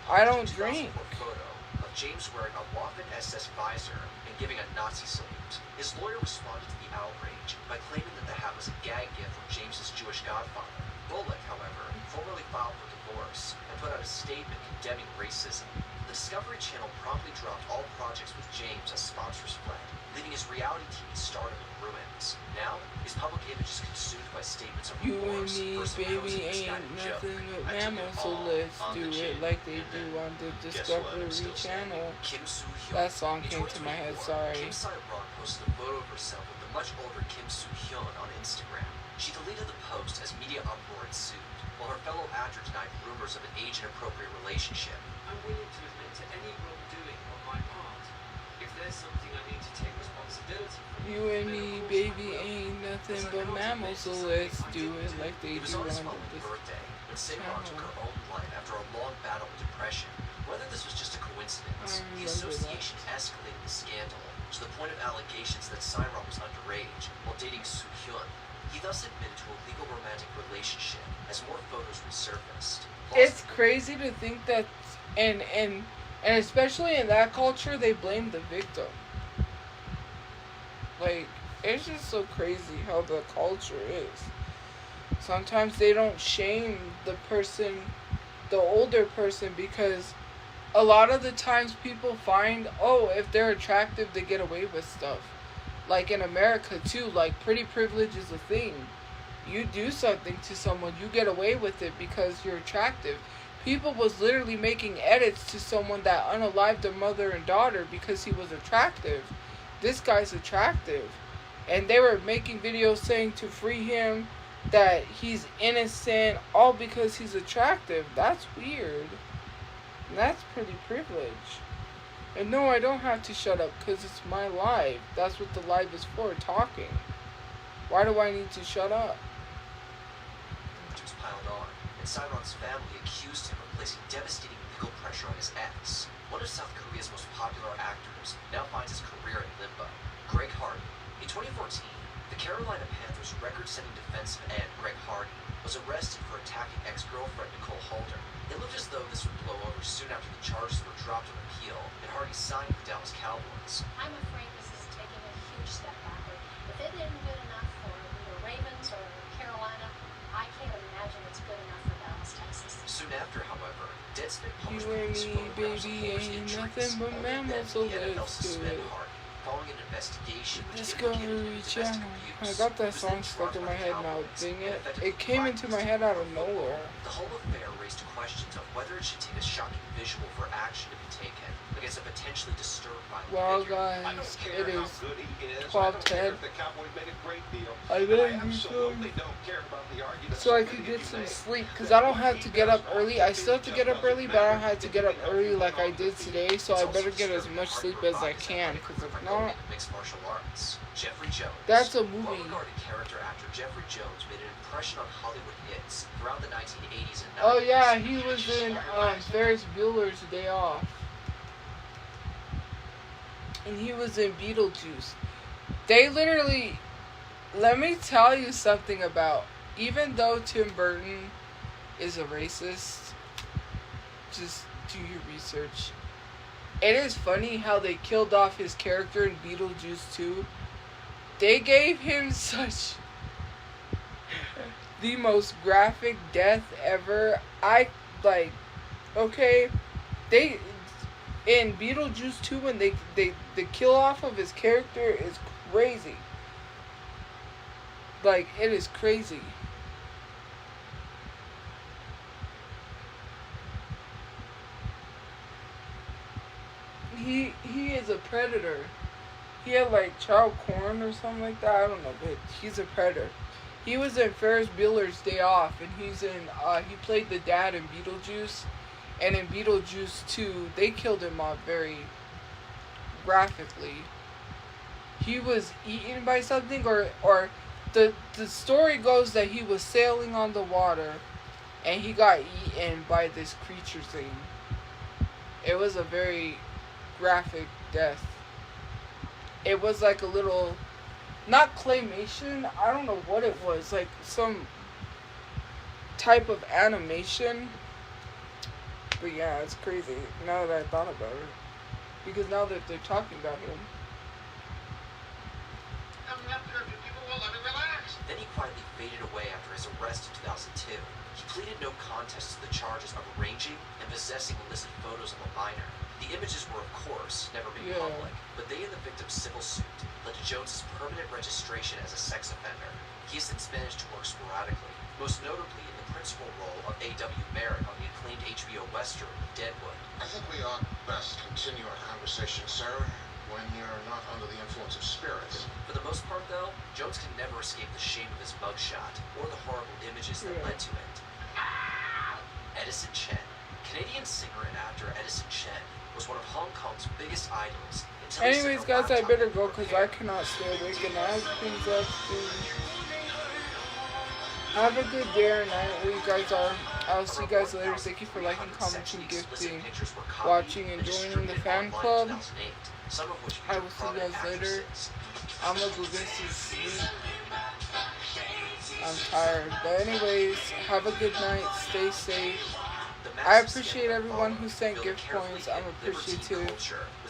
I don't drink. Photo of James wearing a Waffen SS visor and giving a Nazi salute. His lawyer responded to the outrage by claiming that the hat was a gag gift from James's Jewish godfather. Bullock, however, formally filed for divorce and put out a statement condemning racism. The The Discovery Channel promptly dropped all projects with James as sponsors fled, leaving his reality TV stardom in ruins. Now, his public image is consumed by statements of You and remorse me, for supposing baby, misguided ain't joke. nothing but I took it mammals, so all let's on do the it chin, like they and do then on the guess what? I'm Discovery still Channel. Kim Soo-hyun. That song In came to my head, 2024, sorry. Kim Sai-ron posted a photo of herself with the much older Kim Soo-hyun on Instagram. She deleted the post as media uproar ensued, while her fellow actor denied rumors of an age-inappropriate relationship. I'm willing to admit to any wrongdoing on my part. If there's something I need to take responsibility for, You and then me, of course I baby, will. ain't nothing As I but can't mammals, so admit to let's something I do didn't it like they It was do on his on following the birthday when Sai-ron took her channel. own life after a long battle with depression. Whether this was just a coincidence, I the remember association escalated the scandal to the point of allegations that Sai-ron was underage while dating Soo-hyun. He thus admitted to a legal romantic relationship as more photos resurfaced. It's crazy to think that, and especially in that culture, they blame the victim. Like, it's just so crazy how the culture is. Sometimes they don't shame the person, the older person, because a lot of the times people find, oh, if they're attractive, they get away with stuff. Like in America too, like pretty privilege is a thing. You do something to someone, you get away with it because you're attractive. People was literally making edits to someone that unalived their mother and daughter because he was attractive. This guy's attractive. And they were making videos saying to free him, that he's innocent, all because he's attractive. That's weird. And that's pretty privilege. And no, I don't have to shut up because it's my live. That's what the live is for, talking. Why do I need to shut up? Was piled on, and Sai-ron's family accused him of placing devastating legal pressure on his ex. One of South Korea's most popular actors now finds his career in limbo. Greg Hardy. In 2014, the Carolina Panthers' record-setting defensive end, Greg Hardy, was arrested for attacking ex-girlfriend Nicole Holder. It looked as though this would blow over soon after the charges were dropped on appeal, and Hardy signed with the Dallas Cowboys. I'm afraid this is taking a huge step backward. If it isn't good enough for the Ravens or Carolina, I can't imagine it's good enough for Dallas, Texas. Soon after, however, Deadspin You published and police me, photographs of baby, Holder's ain't injuries. nothing but Only mammals, then so did the NFL let's do suspend it. Hardy, following an investigation which Discovery implicated him in domestic Channel. I abuse. got He that was song then stuck dropped in by my the head now. Cowboys, Dang and it. effectively It came into my head out of nowhere. The whole affair raised questions of whether it should take a shocking visual for action to be taken against a potentially disturbed by the Well, figure. I guys, don't care it how is good he is. 12:10. I don't care if the Cowboys made a great deal. I And love I you, absolutely don't care about the argument so I somebody could get you some made. sleep, because I don't have to get up early. I still have to get up early, but I don't have to get up early like I did today, so I better get as much sleep as I can, because if not, mixed martial arts. Jeffrey Jones. that's a movie. Well-regarded character actor Jeffrey Jones made an impression on Hollywood hits throughout the 1980s and 90s. Oh yeah, he was in Ferris Bueller's Day Off. And he was in Beetlejuice. They literally, let me tell you something about, even though Tim Burton is a racist, just do your research. It is funny how they killed off his character in Beetlejuice 2. They gave him such the most graphic death ever. Okay, they in Beetlejuice 2 when they the kill off of his character is crazy. Like, it is crazy. He is a predator. He had like child corn or something like that. I don't know, but he's a predator. He was in Ferris Bueller's Day Off, and he played the dad in Beetlejuice, and in Beetlejuice 2, they killed him off very graphically. He was eaten by something, or the story goes that he was sailing on the water, and he got eaten by this creature thing. It was a very graphic death. It was like a little, not claymation, I don't know what it was, like some type of animation. But yeah, it's crazy now that I thought about it. Because now that they're talking about him. Then he quietly faded away after his arrest in 2002. He pleaded no contest to the charges of arranging and possessing illicit photos of a minor. Jones's permanent registration as a sex offender. He has since managed to work sporadically, most notably in the principal role of A.W. Merritt on the acclaimed HBO Western Deadwood. I think we ought best continue our conversation, sir, when you're not under the influence of spirits. For the most part, though, Jones can never escape the shame of his mugshot or the horrible images that led to it. Edison Chen. Canadian singer and actor Edison Chen was one of Hong Kong's biggest idols. Until he Anyways, sent a guys, I laptop better into go her because hair. I cannot stay awake and I have things up to. Have a good day or night where you guys are. I'll see you guys later. Thank you for liking, commenting, gifting, watching, and joining the fan club. I will see you guys later. I'm gonna go get some sleep. I'm tired. But anyways, have a good night. Stay safe. I appreciate everyone who sent gift coins. I'm appreciative.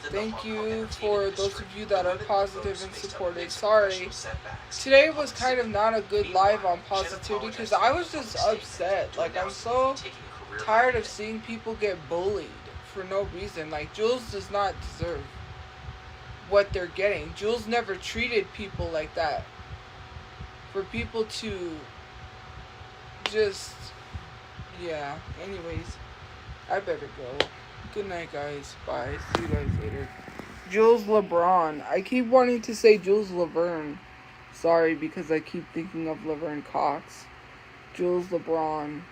Thank you for those of you that are positive and supportive. Sorry, today was kind of not a good live on positivity because I was just upset. Like, I'm so tired of seeing people get bullied for no reason. Like, Jules does not deserve what they're getting. Jules never treated people like that. For people to just, yeah. Anyways, I better go. Good night, guys. Bye. See you guys later. Jules LeBron. I keep wanting to say Jules Laverne. Sorry, because I keep thinking of Laverne Cox. Jules LeBron.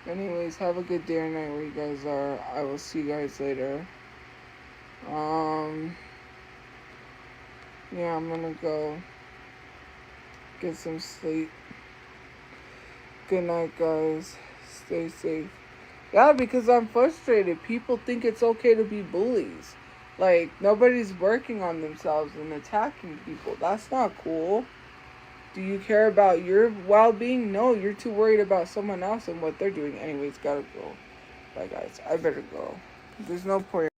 Anyways, have a good day or night where you guys are. I will see you guys later. Yeah, I'm gonna go get some sleep. Good night, guys. Stay safe. Yeah, because I'm frustrated. People think it's okay to be bullies. Like, nobody's working on themselves and attacking people. That's not cool. Do you care about your well-being? No, you're too worried about someone else and what they're doing. Anyways, gotta go. Bye, guys. I better go. There's no point.